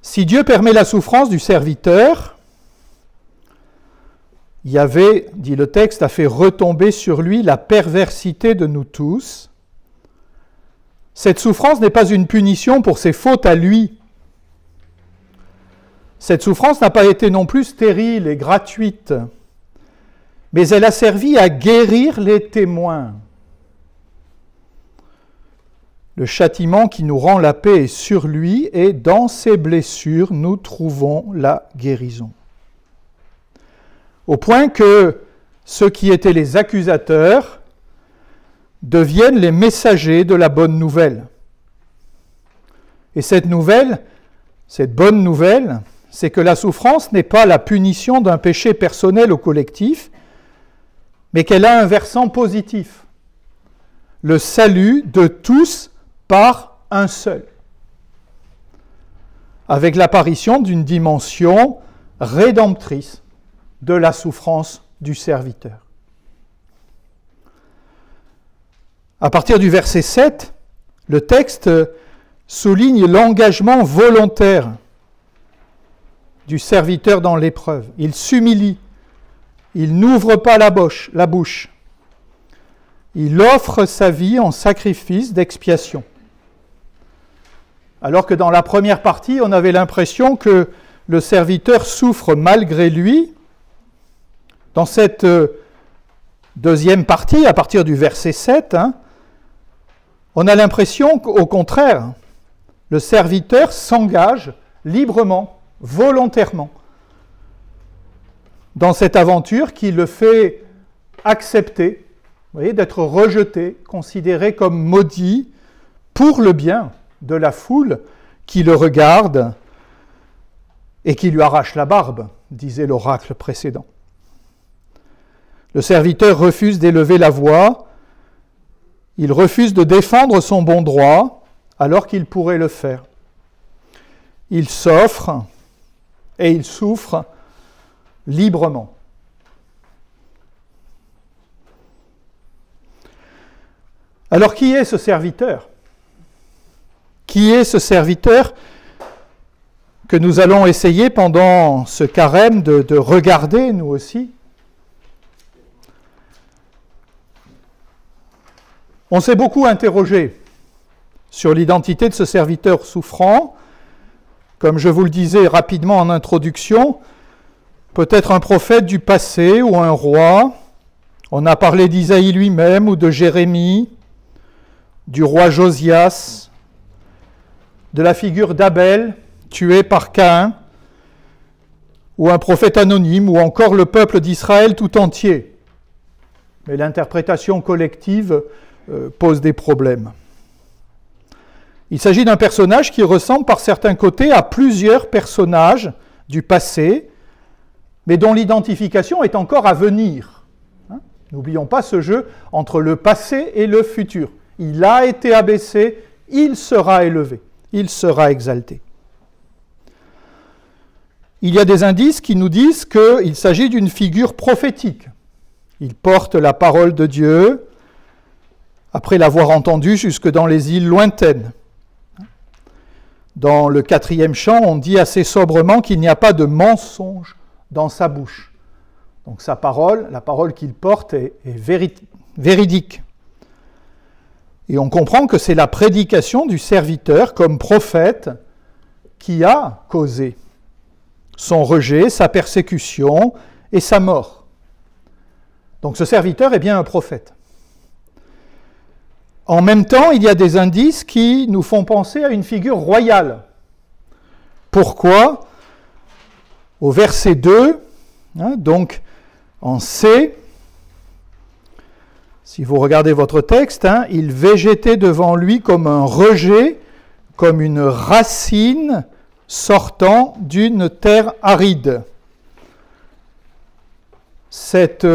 Si Dieu permet la souffrance du serviteur, Yahvé, dit le texte, a fait retomber sur lui la perversité de nous tous. Cette souffrance n'est pas une punition pour ses fautes à lui. Cette souffrance n'a pas été non plus stérile et gratuite, mais elle a servi à guérir les témoins. Le châtiment qui nous rend la paix est sur lui, et dans ses blessures, nous trouvons la guérison. Au point que ceux qui étaient les accusateurs deviennent les messagers de la bonne nouvelle. Et cette nouvelle, cette bonne nouvelle, c'est que la souffrance n'est pas la punition d'un péché personnel ou collectif, mais qu'elle a un versant positif, le salut de tous par un seul, avec l'apparition d'une dimension rédemptrice de la souffrance du serviteur. À partir du verset 7, le texte souligne l'engagement volontaire du serviteur dans l'épreuve. Il s'humilie, il n'ouvre pas la bouche. Il offre sa vie en sacrifice d'expiation. Alors que dans la première partie, on avait l'impression que le serviteur souffre malgré lui. Dans cette deuxième partie, à partir du verset 7, on a l'impression qu'au contraire, le serviteur s'engage librement, volontairement, dans cette aventure qui le fait accepter, vous voyez, d'être rejeté, considéré comme maudit pour le bien de la foule qui le regarde et qui lui arrache la barbe, disait l'oracle précédent. Le serviteur refuse d'élever la voix, il refuse de défendre son bon droit alors qu'il pourrait le faire. Il s'offre et il souffre librement. Alors qui est ce serviteur ? Qui est ce serviteur que nous allons essayer pendant ce carême de regarder, nous aussi ? On s'est beaucoup interrogé sur l'identité de ce serviteur souffrant. Comme je vous le disais rapidement en introduction, peut-être un prophète du passé ou un roi. On a parlé d'Isaïe lui-même ou de Jérémie, du roi Josias, de la figure d'Abel, tué par Caïn, ou un prophète anonyme, ou encore le peuple d'Israël tout entier. Mais l'interprétation collective pose des problèmes. Il s'agit d'un personnage qui ressemble par certains côtés à plusieurs personnages du passé, mais dont l'identification est encore à venir. N'oublions pas ce jeu entre le passé et le futur. Il a été abaissé, il sera élevé, il sera exalté. Il y a des indices qui nous disent qu'il s'agit d'une figure prophétique. Il porte la parole de Dieu, après l'avoir entendue jusque dans les îles lointaines. Dans le 4e chant, on dit assez sobrement qu'il n'y a pas de mensonge dans sa bouche. Donc sa parole, la parole qu'il porte est véridique. Et on comprend que c'est la prédication du serviteur comme prophète qui a causé son rejet, sa persécution et sa mort. Donc ce serviteur est bien un prophète. En même temps, il y a des indices qui nous font penser à une figure royale. Pourquoi ? Au verset 2, donc en C, si vous regardez votre texte, il végétait devant lui comme un rejet, comme une racine sortant d'une terre aride. Cette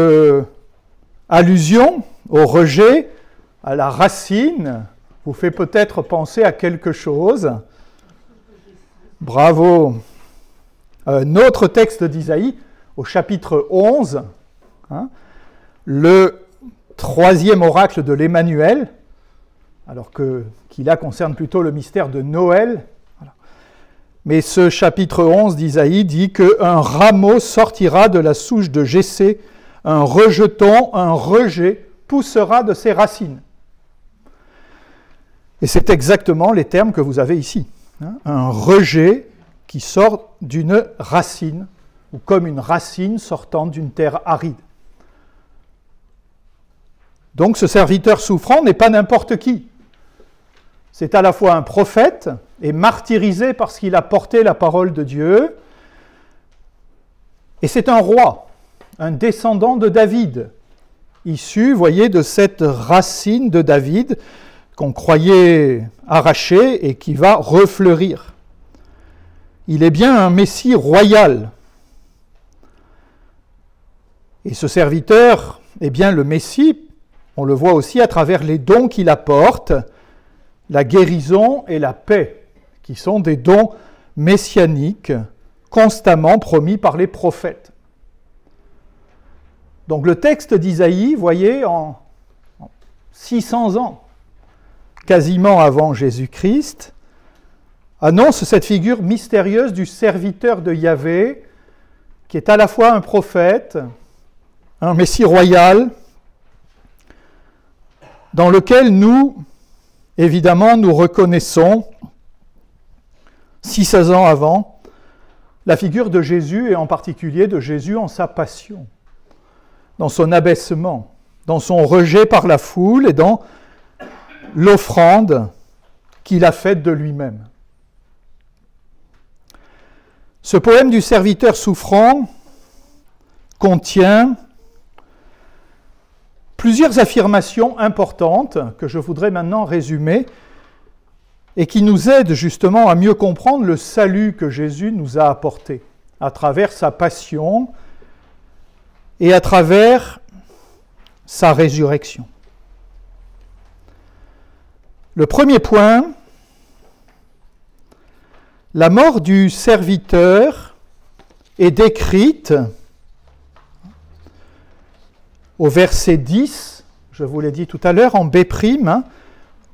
allusion au rejet, à la racine, vous fait peut-être penser à quelque chose. Bravo. Un autre texte d'Isaïe, au chapitre 11, le 3e oracle de l'Emmanuel, alors qui là concerne plutôt le mystère de Noël. Voilà. Mais ce chapitre 11 d'Isaïe dit qu'un rameau sortira de la souche de Jessé, un rejeton, un rejet poussera de ses racines. Et c'est exactement les termes que vous avez ici. Un rejet qui sort d'une racine, ou comme une racine sortant d'une terre aride. Donc ce serviteur souffrant n'est pas n'importe qui. C'est à la fois un prophète et martyrisé parce qu'il a porté la parole de Dieu, et c'est un roi, un descendant de David, issu, voyez, de cette racine de David qu'on croyait arrachée et qui va refleurir. Il est bien un Messie royal. Et ce serviteur est bien le Messie, on le voit aussi à travers les dons qu'il apporte, la guérison et la paix, qui sont des dons messianiques constamment promis par les prophètes. Donc le texte d'Isaïe, voyez, en 600 ans, quasiment avant Jésus-Christ, annonce cette figure mystérieuse du serviteur de Yahvé, qui est à la fois un prophète, un Messie royal, dans lequel nous, évidemment, nous reconnaissons, 600 ans avant, la figure de Jésus, et en particulier de Jésus en sa passion, dans son abaissement, dans son rejet par la foule et dans l'offrande qu'il a faite de lui-même. Ce poème du serviteur souffrant contient plusieurs affirmations importantes que je voudrais maintenant résumer et qui nous aident justement à mieux comprendre le salut que Jésus nous a apporté à travers sa passion et à travers sa résurrection. Le premier point, la mort du serviteur est décrite au verset 10, je vous l'ai dit tout à l'heure, en B',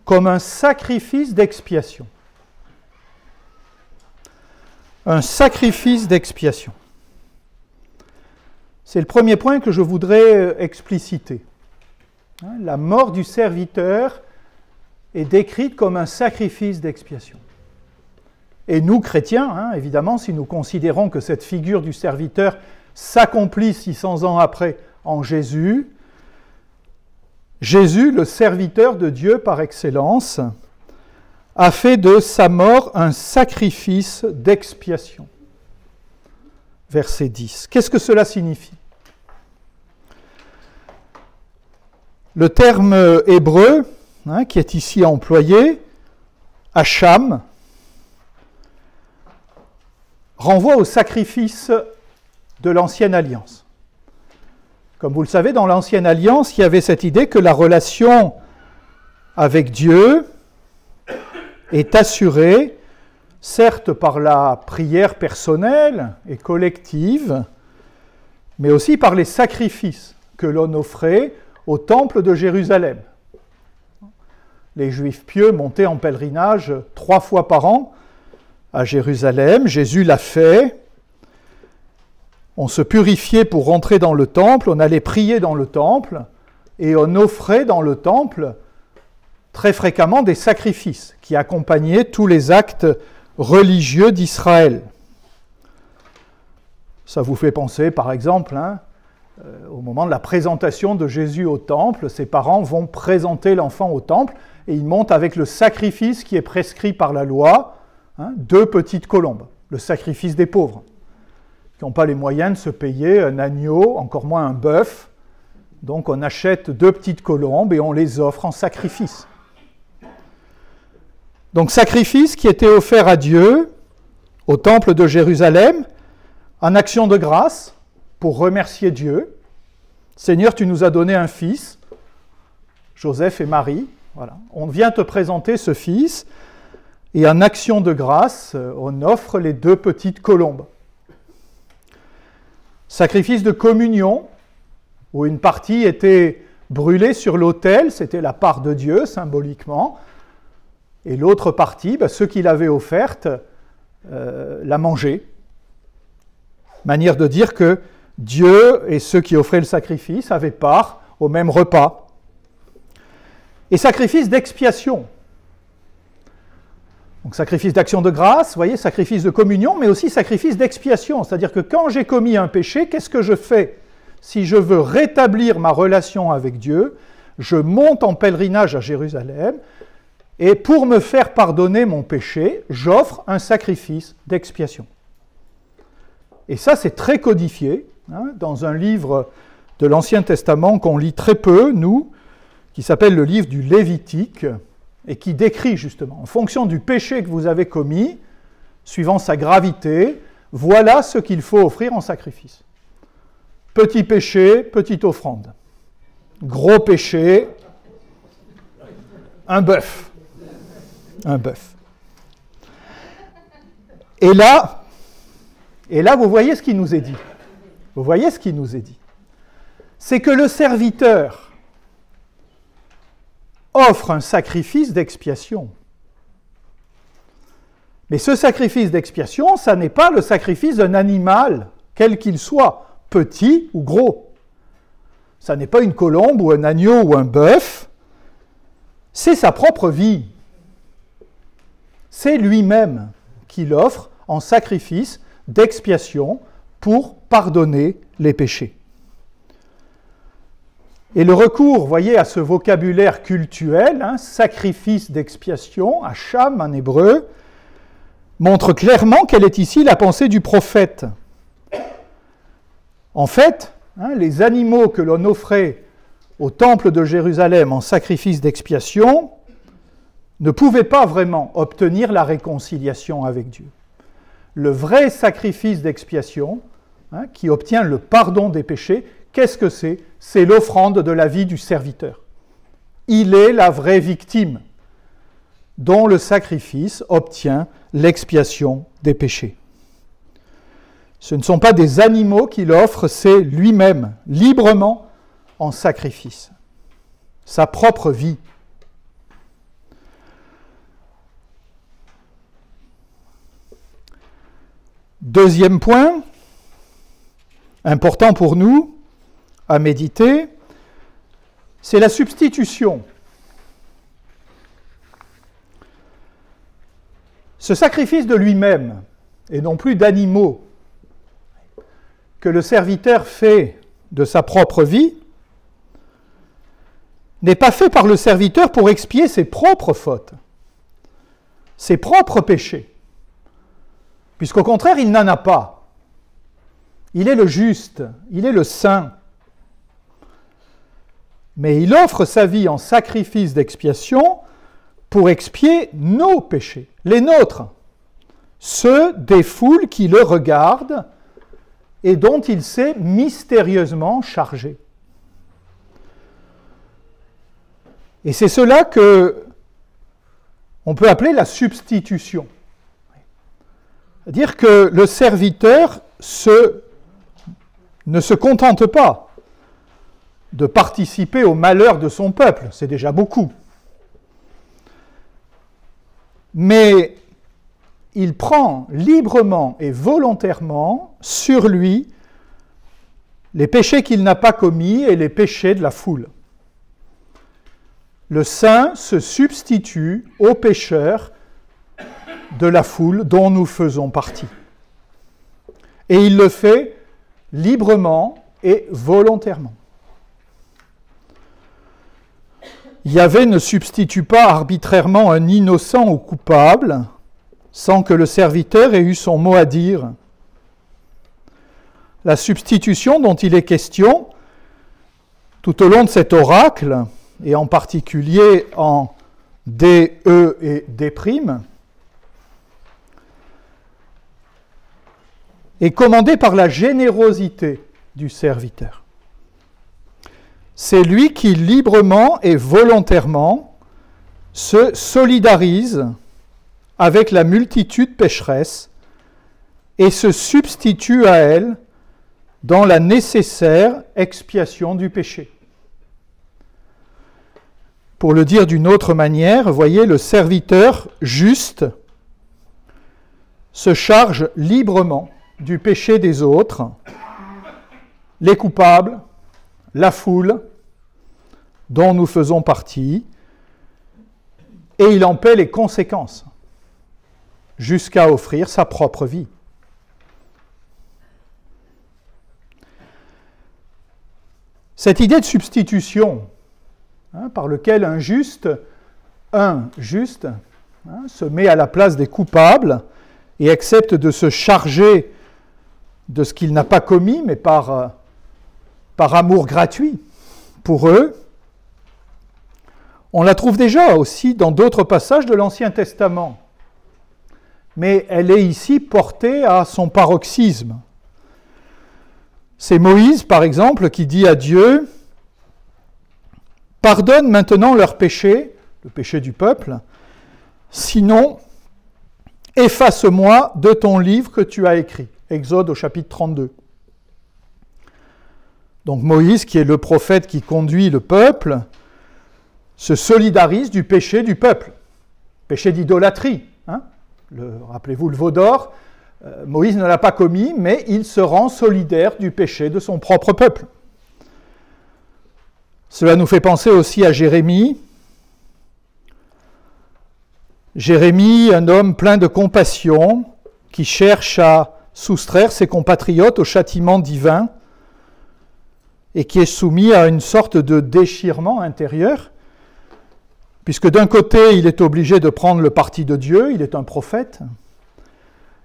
comme un sacrifice d'expiation. Un sacrifice d'expiation. C'est le premier point que je voudrais expliciter. La mort du serviteur est décrite comme un sacrifice d'expiation. Et nous, chrétiens, évidemment, si nous considérons que cette figure du serviteur s'accomplit 600 ans après en Jésus, Jésus, le serviteur de Dieu par excellence, a fait de sa mort un sacrifice d'expiation. Verset 10. Qu'est-ce que cela signifie? Le terme hébreu, qui est ici employé, hacham, renvoie au sacrifice de l'Ancienne Alliance. Comme vous le savez, dans l'Ancienne Alliance, il y avait cette idée que la relation avec Dieu est assurée, certes par la prière personnelle et collective, mais aussi par les sacrifices que l'on offrait au temple de Jérusalem. Les Juifs pieux montaient en pèlerinage 3 fois par an à Jérusalem. Jésus l'a fait. On se purifiait pour rentrer dans le temple, on allait prier dans le temple, et on offrait dans le temple très fréquemment des sacrifices qui accompagnaient tous les actes religieux d'Israël. Ça vous fait penser, par exemple, au moment de la présentation de Jésus au temple, ses parents vont présenter l'enfant au temple, et ils montent avec le sacrifice qui est prescrit par la loi, 2 petites colombes, le sacrifice des pauvres, qui n'ont pas les moyens de se payer un agneau, encore moins un bœuf. Donc on achète 2 petites colombes et on les offre en sacrifice. Donc sacrifice qui était offert à Dieu au temple de Jérusalem, en action de grâce, pour remercier Dieu. Seigneur, tu nous as donné un fils, Joseph et Marie. Voilà. On vient te présenter ce fils, et en action de grâce, on offre les 2 petites colombes. Sacrifice de communion, où une partie était brûlée sur l'autel, c'était la part de Dieu, symboliquement, et l'autre partie, ceux qui l'avaient offerte, la mangeaient. Manière de dire que Dieu et ceux qui offraient le sacrifice avaient part au même repas. Et sacrifice d'expiation. Donc sacrifice d'action de grâce, vous voyez, sacrifice de communion, mais aussi sacrifice d'expiation. C'est-à-dire que quand j'ai commis un péché, qu'est-ce que je fais? Si je veux rétablir ma relation avec Dieu, je monte en pèlerinage à Jérusalem, et pour me faire pardonner mon péché, j'offre un sacrifice d'expiation. Et ça, c'est très codifié, dans un livre de l'Ancien Testament qu'on lit très peu, nous, qui s'appelle le livre du Lévitique, et qui décrit justement, en fonction du péché que vous avez commis, suivant sa gravité, voilà ce qu'il faut offrir en sacrifice. Petit péché, petite offrande. Gros péché, un bœuf. Un bœuf. Et là, vous voyez ce qui nous est dit. Vous voyez ce qui nous est dit. C'est que le serviteur offre un sacrifice d'expiation. Mais ce sacrifice d'expiation, ça n'est pas le sacrifice d'un animal, quel qu'il soit, petit ou gros. Ça n'est pas une colombe ou un agneau ou un bœuf, c'est sa propre vie. C'est lui-même qu'il offre en sacrifice d'expiation pour pardonner les péchés. Et le recours, voyez, à ce vocabulaire cultuel, sacrifice d'expiation, hacham en hébreu, montre clairement quelle est ici la pensée du prophète. En fait, les animaux que l'on offrait au temple de Jérusalem en sacrifice d'expiation ne pouvaient pas vraiment obtenir la réconciliation avec Dieu. Le vrai sacrifice d'expiation, qui obtient le pardon des péchés, qu'est-ce que c'est? C'est l'offrande de la vie du serviteur. Il est la vraie victime dont le sacrifice obtient l'expiation des péchés. Ce ne sont pas des animaux qu'il offre, c'est lui-même, librement, en sacrifice. Sa propre vie. Deuxième point, important pour nous à méditer, c'est la substitution. Ce sacrifice de lui-même, et non plus d'animaux, que le serviteur fait de sa propre vie, n'est pas fait par le serviteur pour expier ses propres fautes, ses propres péchés, puisqu'au contraire, il n'en a pas. Il est le juste, il est le saint. Mais il offre sa vie en sacrifice d'expiation pour expier nos péchés, les nôtres, ceux des foules qui le regardent et dont il s'est mystérieusement chargé. Et c'est cela que on peut appeler la substitution. C'est-à-dire que le serviteur ne se contente pas de participer au malheur de son peuple, c'est déjà beaucoup. Mais il prend librement et volontairement sur lui les péchés qu'il n'a pas commis et les péchés de la foule. Le saint se substitue aux pécheurs de la foule dont nous faisons partie. Et il le fait librement et volontairement. Yahvé ne substitue pas arbitrairement un innocent ou coupable sans que le serviteur ait eu son mot à dire. La substitution dont il est question tout au long de cet oracle, et en particulier en D, E et D', est commandée par la générosité du serviteur. C'est lui qui librement et volontairement se solidarise avec la multitude pécheresse et se substitue à elle dans la nécessaire expiation du péché. Pour le dire d'une autre manière, voyez, le serviteur juste se charge librement du péché des autres, les coupables, la foule dont nous faisons partie, et il en paie les conséquences, jusqu'à offrir sa propre vie. Cette idée de substitution, par laquelle un juste se met à la place des coupables et accepte de se charger de ce qu'il n'a pas commis, mais par amour gratuit pour eux. On la trouve déjà aussi dans d'autres passages de l'Ancien Testament, mais elle est ici portée à son paroxysme. C'est Moïse, par exemple, qui dit à Dieu « Pardonne maintenant leurs péchés, le péché du peuple, sinon efface-moi de ton livre que tu as écrit. » Exode au chapitre 32. Donc Moïse, qui est le prophète qui conduit le peuple, se solidarise du péché du peuple, péché d'idolâtrie, rappelez-vous le veau d'or, Moïse ne l'a pas commis, mais il se rend solidaire du péché de son propre peuple. Cela nous fait penser aussi à Jérémie. Jérémie, un homme plein de compassion, qui cherche à soustraire ses compatriotes au châtiment divin et qui est soumis à une sorte de déchirement intérieur, puisque d'un côté, il est obligé de prendre le parti de Dieu, il est un prophète,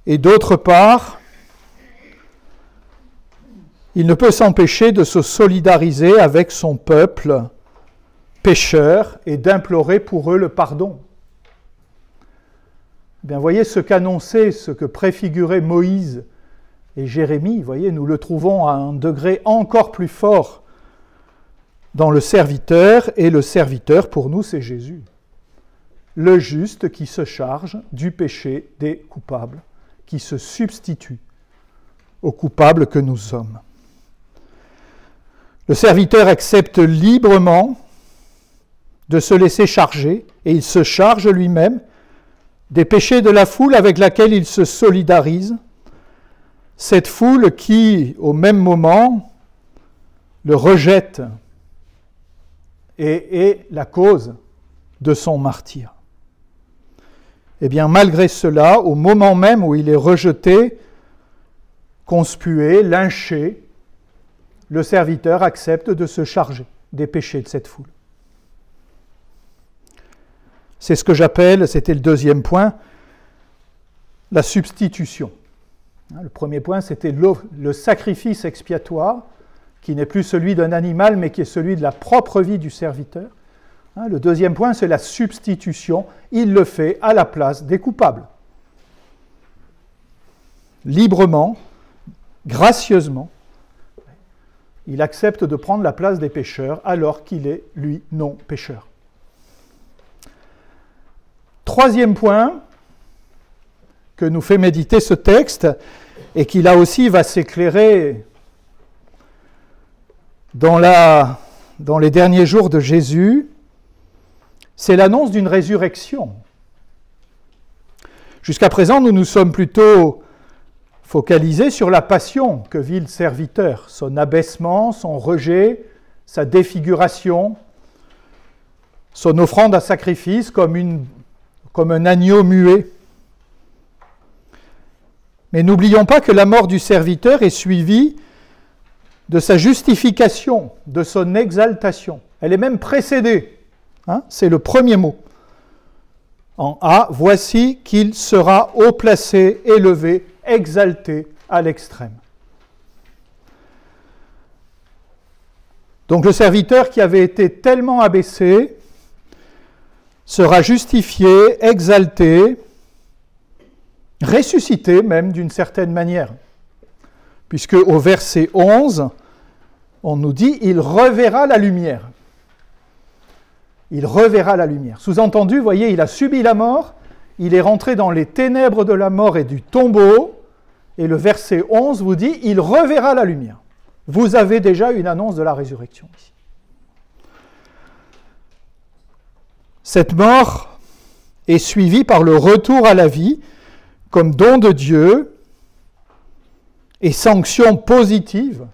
et d'autre part, il ne peut s'empêcher de se solidariser avec son peuple pécheur et d'implorer pour eux le pardon. Bien, voyez ce qu'annonçaient, ce que préfiguraient Moïse et Jérémie, voyez, nous le trouvons à un degré encore plus fort dans le serviteur, et le serviteur, pour nous, c'est Jésus, le juste qui se charge du péché des coupables, qui se substitue aux coupables que nous sommes. Le serviteur accepte librement de se laisser charger, et il se charge lui-même des péchés de la foule avec laquelle il se solidarise, cette foule qui, au même moment, le rejette et est la cause de son martyre. Eh bien, malgré cela, au moment même où il est rejeté, conspué, lynché, le serviteur accepte de se charger des péchés de cette foule. C'est ce que j'appelle, c'était le deuxième point, la substitution. Le premier point, c'était le sacrifice expiatoire, qui n'est plus celui d'un animal, mais qui est celui de la propre vie du serviteur. Le deuxième point, c'est la substitution. Il le fait à la place des coupables. Librement, gracieusement, il accepte de prendre la place des pécheurs alors qu'il est, lui, non pécheur. Troisième point que nous fait méditer ce texte, et qui là aussi va s'éclairer dans les derniers jours de Jésus, c'est l'annonce d'une résurrection. Jusqu'à présent, nous nous sommes plutôt focalisés sur la passion que vit le serviteur, son abaissement, son rejet, sa défiguration, son offrande à sacrifice comme un agneau muet. Mais n'oublions pas que la mort du serviteur est suivie de sa justification, de son exaltation. Elle est même précédée. C'est le premier mot. En A, voici qu'il sera haut placé, élevé, exalté à l'extrême. Donc le serviteur qui avait été tellement abaissé sera justifié, exalté, ressuscité même d'une certaine manière. Puisque au verset 11, on nous dit « il reverra la lumière ». Il reverra la lumière. Sous-entendu, vous voyez, il a subi la mort, il est rentré dans les ténèbres de la mort et du tombeau, et le verset 11 vous dit « il reverra la lumière ». Vous avez déjà une annonce de la résurrection ici. Cette mort est suivie par le retour à la vie comme don de Dieu et sanction positive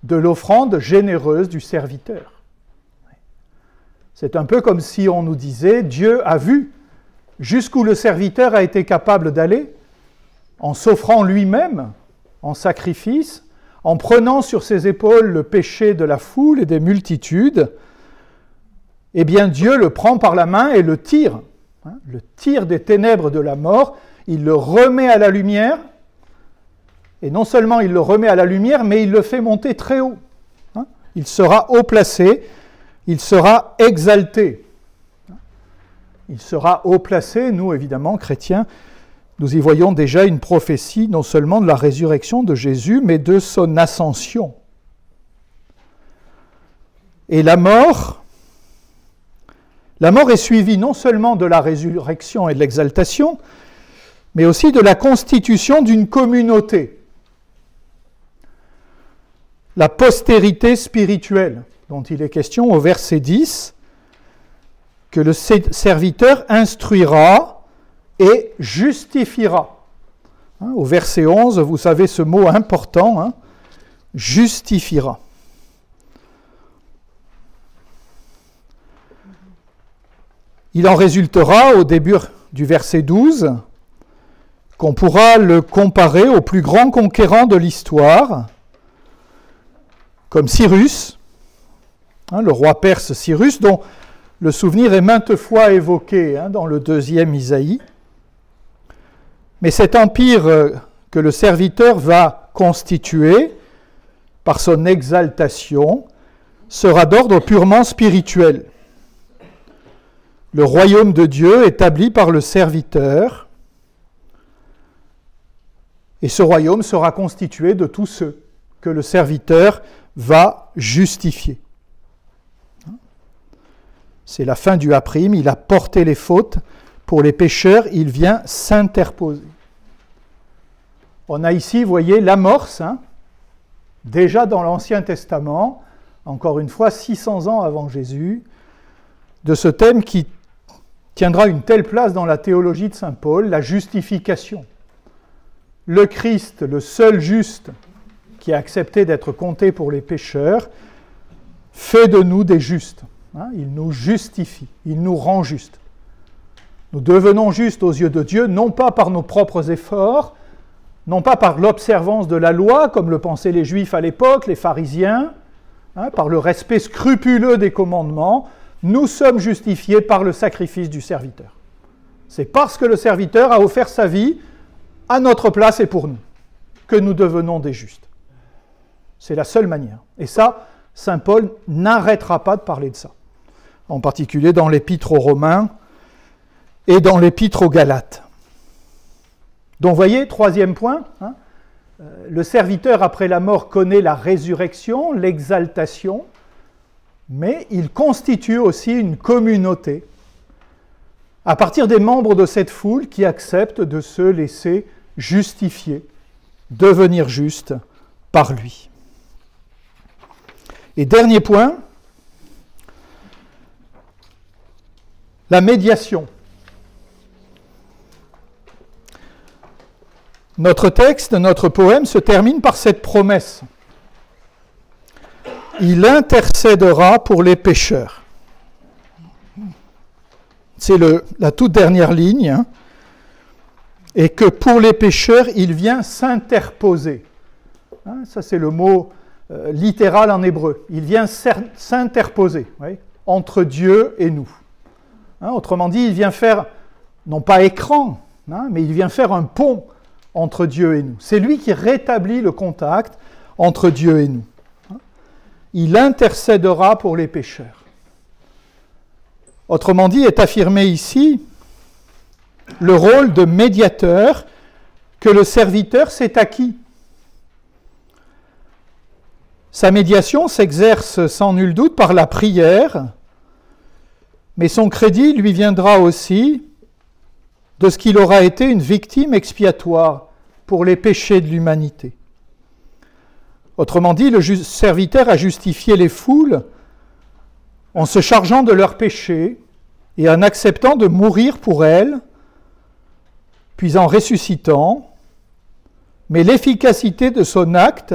de l'offrande généreuse du serviteur. C'est un peu comme si on nous disait, Dieu a vu jusqu'où le serviteur a été capable d'aller en s'offrant lui-même en sacrifice, en prenant sur ses épaules le péché de la foule et des multitudes. Eh bien Dieu le prend par la main et le tire des ténèbres de la mort, il le remet à la lumière, et non seulement il le remet à la lumière, mais il le fait monter très haut. Il sera haut placé, il sera exalté. Il sera haut placé, nous évidemment, chrétiens, nous y voyons déjà une prophétie non seulement de la résurrection de Jésus, mais de son ascension. Et la mort est suivie non seulement de la résurrection et de l'exaltation, mais aussi de la constitution d'une communauté. La postérité spirituelle, dont il est question au verset 10, que le serviteur instruira et justifiera. Au verset 11, vous savez ce mot important, justifiera. Il en résultera, au début du verset 12, qu'on pourra le comparer au plus grand conquérant de l'histoire, comme Cyrus, le roi perse Cyrus, dont le souvenir est maintes fois évoqué dans le 2e Isaïe. Mais cet empire que le serviteur va constituer par son exaltation sera d'ordre purement spirituel. Le royaume de Dieu établi par le serviteur, et ce royaume sera constitué de tous ceux que le serviteur va justifier. C'est la fin du A', il a porté les fautes pour les pécheurs, il vient s'interposer. On a ici, vous voyez, l'amorce, déjà dans l'Ancien Testament, encore une fois 600 ans avant Jésus, de ce thème qui tiendra une telle place dans la théologie de saint Paul, la justification. Le Christ, le seul juste qui a accepté d'être compté pour les pécheurs, fait de nous des justes. Il nous justifie, il nous rend justes. Nous devenons justes aux yeux de Dieu, non pas par nos propres efforts, non pas par l'observance de la loi, comme le pensaient les Juifs à l'époque, les pharisiens, par le respect scrupuleux des commandements. Nous sommes justifiés par le sacrifice du serviteur. C'est parce que le serviteur a offert sa vie à notre place et pour nous que nous devenons des justes. C'est la seule manière. Et ça, saint Paul n'arrêtera pas de parler de ça. En particulier dans l'Épître aux Romains et dans l'Épître aux Galates. Donc, vous voyez, troisième point, le serviteur après la mort connaît la résurrection, l'exaltation, mais il constitue aussi une communauté à partir des membres de cette foule qui acceptent de se laisser justifier, devenir juste par lui. Et dernier point, la médiation. Notre texte, notre poème se termine par cette promesse. Il intercédera pour les pécheurs. C'est la toute dernière ligne. Et que pour les pécheurs, il vient s'interposer. Ça, c'est le mot littéral en hébreu. Il vient s'interposer entre Dieu et nous. Autrement dit, il vient faire, non pas écran, mais il vient faire un pont entre Dieu et nous. C'est lui qui rétablit le contact entre Dieu et nous. Il intercédera pour les pécheurs. Autrement dit, est affirmé ici le rôle de médiateur que le serviteur s'est acquis. Sa médiation s'exerce sans nul doute par la prière, mais son crédit lui viendra aussi de ce qu'il aura été une victime expiatoire pour les péchés de l'humanité. Autrement dit, le serviteur a justifié les foules en se chargeant de leurs péchés et en acceptant de mourir pour elles, puis en ressuscitant, mais l'efficacité de son acte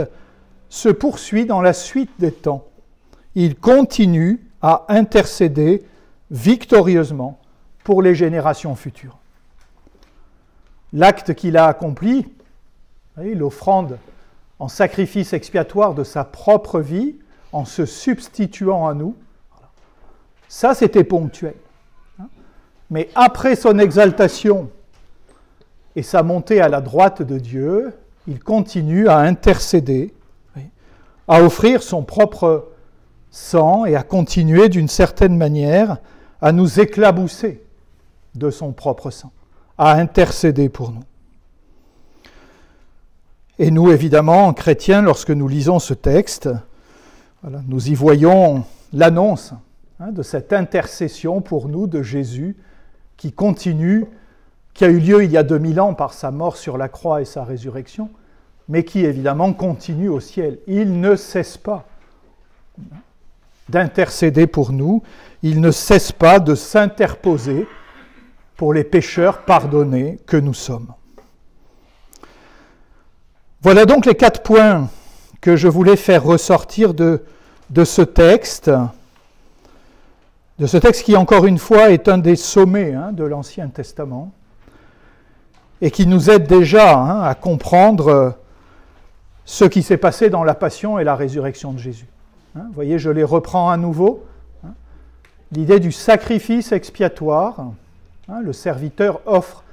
se poursuit dans la suite des temps. Il continue à intercéder victorieusement pour les générations futures. L'acte qu'il a accompli, l'offrande en sacrifice expiatoire de sa propre vie, en se substituant à nous, ça c'était ponctuel. Mais après son exaltation et sa montée à la droite de Dieu, il continue à intercéder, à offrir son propre sang et à continuer d'une certaine manière à nous éclabousser de son propre sang, à intercéder pour nous. Et nous, évidemment, chrétiens, lorsque nous lisons ce texte, nous y voyons l'annonce de cette intercession pour nous de Jésus qui continue, qui a eu lieu il y a 2000 ans par sa mort sur la croix et sa résurrection, mais qui évidemment continue au ciel. Il ne cesse pas d'intercéder pour nous, il ne cesse pas de s'interposer pour les pécheurs pardonnés que nous sommes. Voilà donc les 4 points que je voulais faire ressortir de ce texte qui, encore une fois, est un des sommets de l'Ancien Testament et qui nous aide déjà à comprendre ce qui s'est passé dans la passion et la résurrection de Jésus. Vous voyez, je les reprends à nouveau. L'idée du sacrifice expiatoire. Le serviteur offre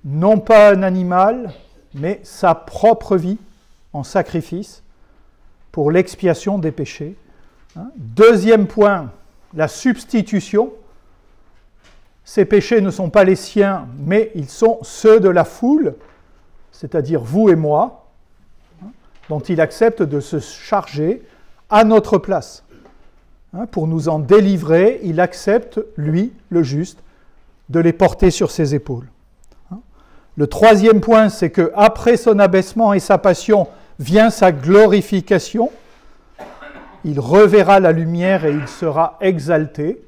non pas un animal, mais sa propre vie en sacrifice pour l'expiation des péchés. Deuxième point, la substitution. Ces péchés ne sont pas les siens, mais ils sont ceux de la foule, c'est-à-dire vous et moi, dont il accepte de se charger à notre place. Pour nous en délivrer, il accepte, lui, le juste, de les porter sur ses épaules. Le troisième point, c'est qu'après son abaissement et sa passion vient sa glorification. Il reverra la lumière et il sera exalté.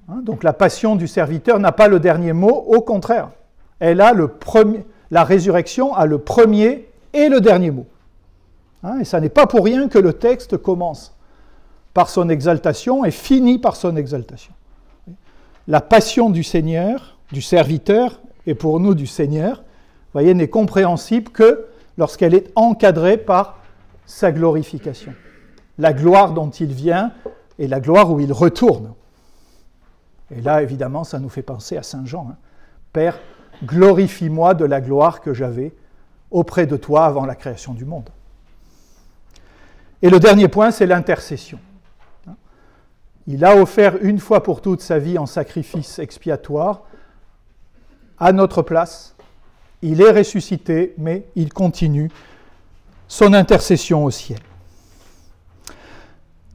Donc la passion du serviteur n'a pas le dernier mot, au contraire. La résurrection a le premier et le dernier mot. Et ça n'est pas pour rien que le texte commence par son exaltation et finit par son exaltation. La passion du Seigneur, du serviteur, et pour nous du Seigneur, voyez, n'est compréhensible que lorsqu'elle est encadrée par sa glorification. La gloire dont il vient et la gloire où il retourne. Et là, évidemment, ça nous fait penser à Saint Jean. Père, glorifie-moi de la gloire que j'avais auprès de toi avant la création du monde. Et le dernier point, c'est l'intercession. Il a offert une fois pour toutes sa vie en sacrifice expiatoire à notre place. Il est ressuscité, mais il continue son intercession au ciel.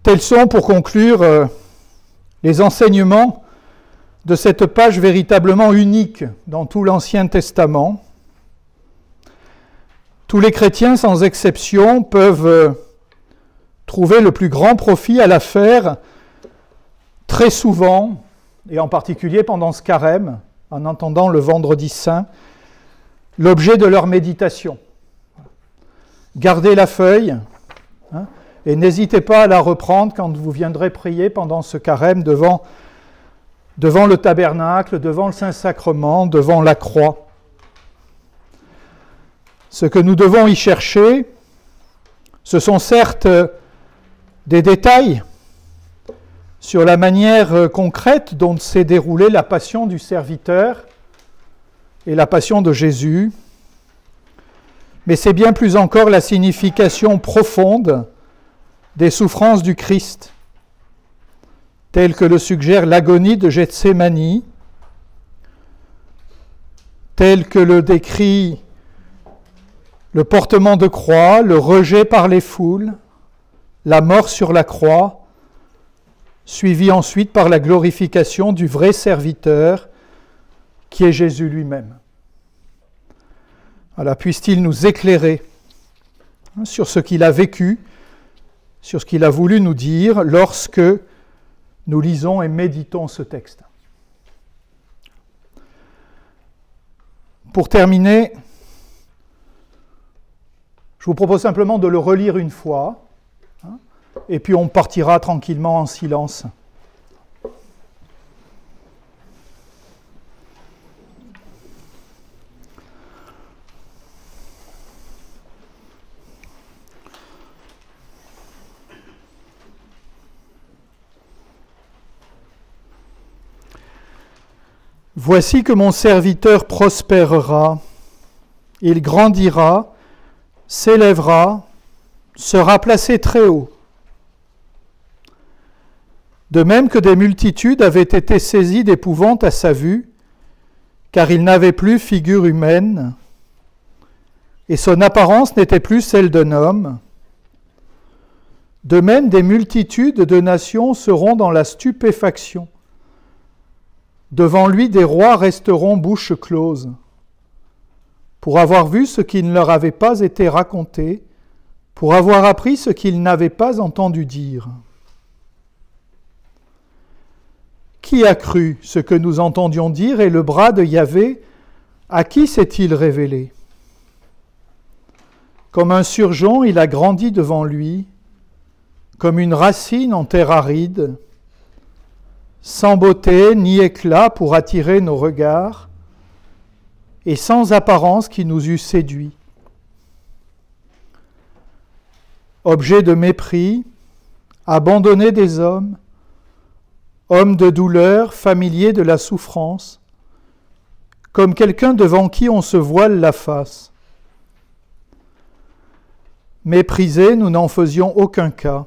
Tels sont, pour conclure, les enseignements de cette page véritablement unique dans tout l'Ancien Testament. Tous les chrétiens, sans exception, peuvent trouver le plus grand profit à la faire très souvent, et en particulier pendant ce carême, en entendant le vendredi saint, l'objet de leur méditation. Gardez la feuille, et n'hésitez pas à la reprendre quand vous viendrez prier pendant ce carême devant le tabernacle, devant le Saint-Sacrement, devant la croix. Ce que nous devons y chercher, ce sont certes des détails sur la manière concrète dont s'est déroulée la passion du serviteur et la passion de Jésus, mais c'est bien plus encore la signification profonde des souffrances du Christ, telle que le suggère l'agonie de Gethsémani, telle que le décrit le portement de croix, le rejet par les foules, la mort sur la croix, suivi ensuite par la glorification du vrai serviteur, qui est Jésus lui-même. Voilà, puisse-t-il nous éclairer sur ce qu'il a vécu, sur ce qu'il a voulu nous dire lorsque nous lisons et méditons ce texte. Pour terminer, je vous propose simplement de le relire une fois, et puis on partira tranquillement en silence. Voici que mon serviteur prospérera, il grandira, s'élèvera, sera placé très haut. De même que des multitudes avaient été saisies d'épouvante à sa vue, car il n'avait plus figure humaine, et son apparence n'était plus celle d'un homme. De même, des multitudes de nations seront dans la stupéfaction. Devant lui, des rois resteront bouche close, pour avoir vu ce qui ne leur avait pas été raconté, pour avoir appris ce qu'ils n'avaient pas entendu dire. Qui a cru ce que nous entendions dire, et le bras de Yahvé, à qui s'est-il révélé? Comme un surgeon, il a grandi devant lui, comme une racine en terre aride, sans beauté ni éclat pour attirer nos regards, et sans apparence qui nous eût séduits. Objet de mépris, abandonné des hommes, homme de douleur, familier de la souffrance, comme quelqu'un devant qui on se voile la face. Méprisés, nous n'en faisions aucun cas.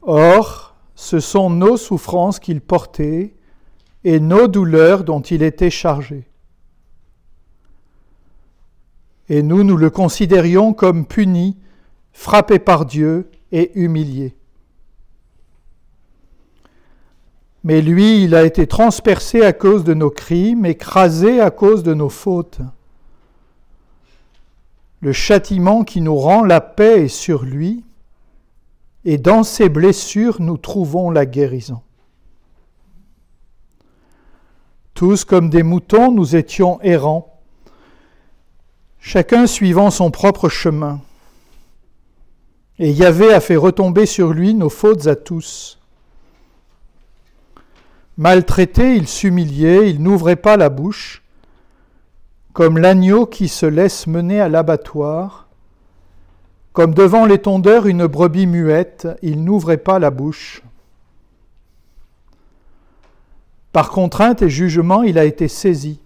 Or, ce sont nos souffrances qu'il portait et nos douleurs dont il était chargé. Et nous le considérions comme puni, frappé par Dieu et humilié. Mais lui, il a été transpercé à cause de nos crimes, écrasé à cause de nos fautes. Le châtiment qui nous rend la paix est sur lui, et dans ses blessures nous trouvons la guérison. Tous comme des moutons, nous étions errants, chacun suivant son propre chemin. Et Yahvé a fait retomber sur lui nos fautes à tous. Maltraité, il s'humiliait, il n'ouvrait pas la bouche, comme l'agneau qui se laisse mener à l'abattoir, comme devant les tondeurs une brebis muette, il n'ouvrait pas la bouche. Par contrainte et jugement, il a été saisi.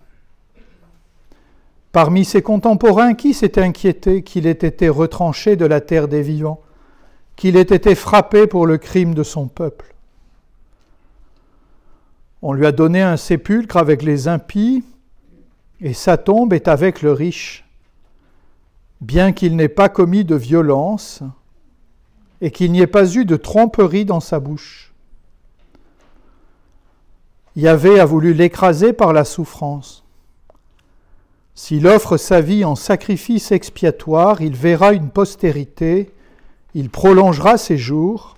Parmi ses contemporains, qui s'est inquiété qu'il ait été retranché de la terre des vivants, qu'il ait été frappé pour le crime de son peuple? On lui a donné un sépulcre avec les impies, et sa tombe est avec le riche, bien qu'il n'ait pas commis de violence et qu'il n'y ait pas eu de tromperie dans sa bouche. Yahvé a voulu l'écraser par la souffrance. S'il offre sa vie en sacrifice expiatoire, il verra une postérité, il prolongera ses jours,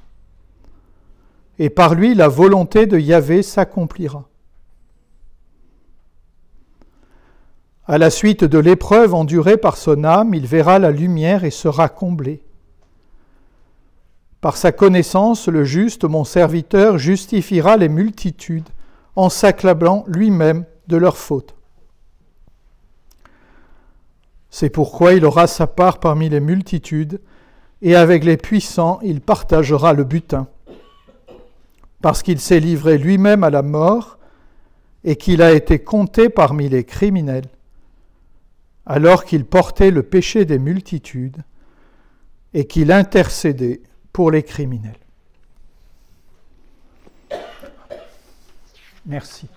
et par lui la volonté de Yahvé s'accomplira. À la suite de l'épreuve endurée par son âme, il verra la lumière et sera comblé. Par sa connaissance, le juste, mon serviteur, justifiera les multitudes en s'accablant lui-même de leurs fautes. C'est pourquoi il aura sa part parmi les multitudes, et avec les puissants, il partagera le butin. Parce qu'il s'est livré lui-même à la mort, et qu'il a été compté parmi les criminels, alors qu'il portait le péché des multitudes, et qu'il intercédait pour les criminels. Merci.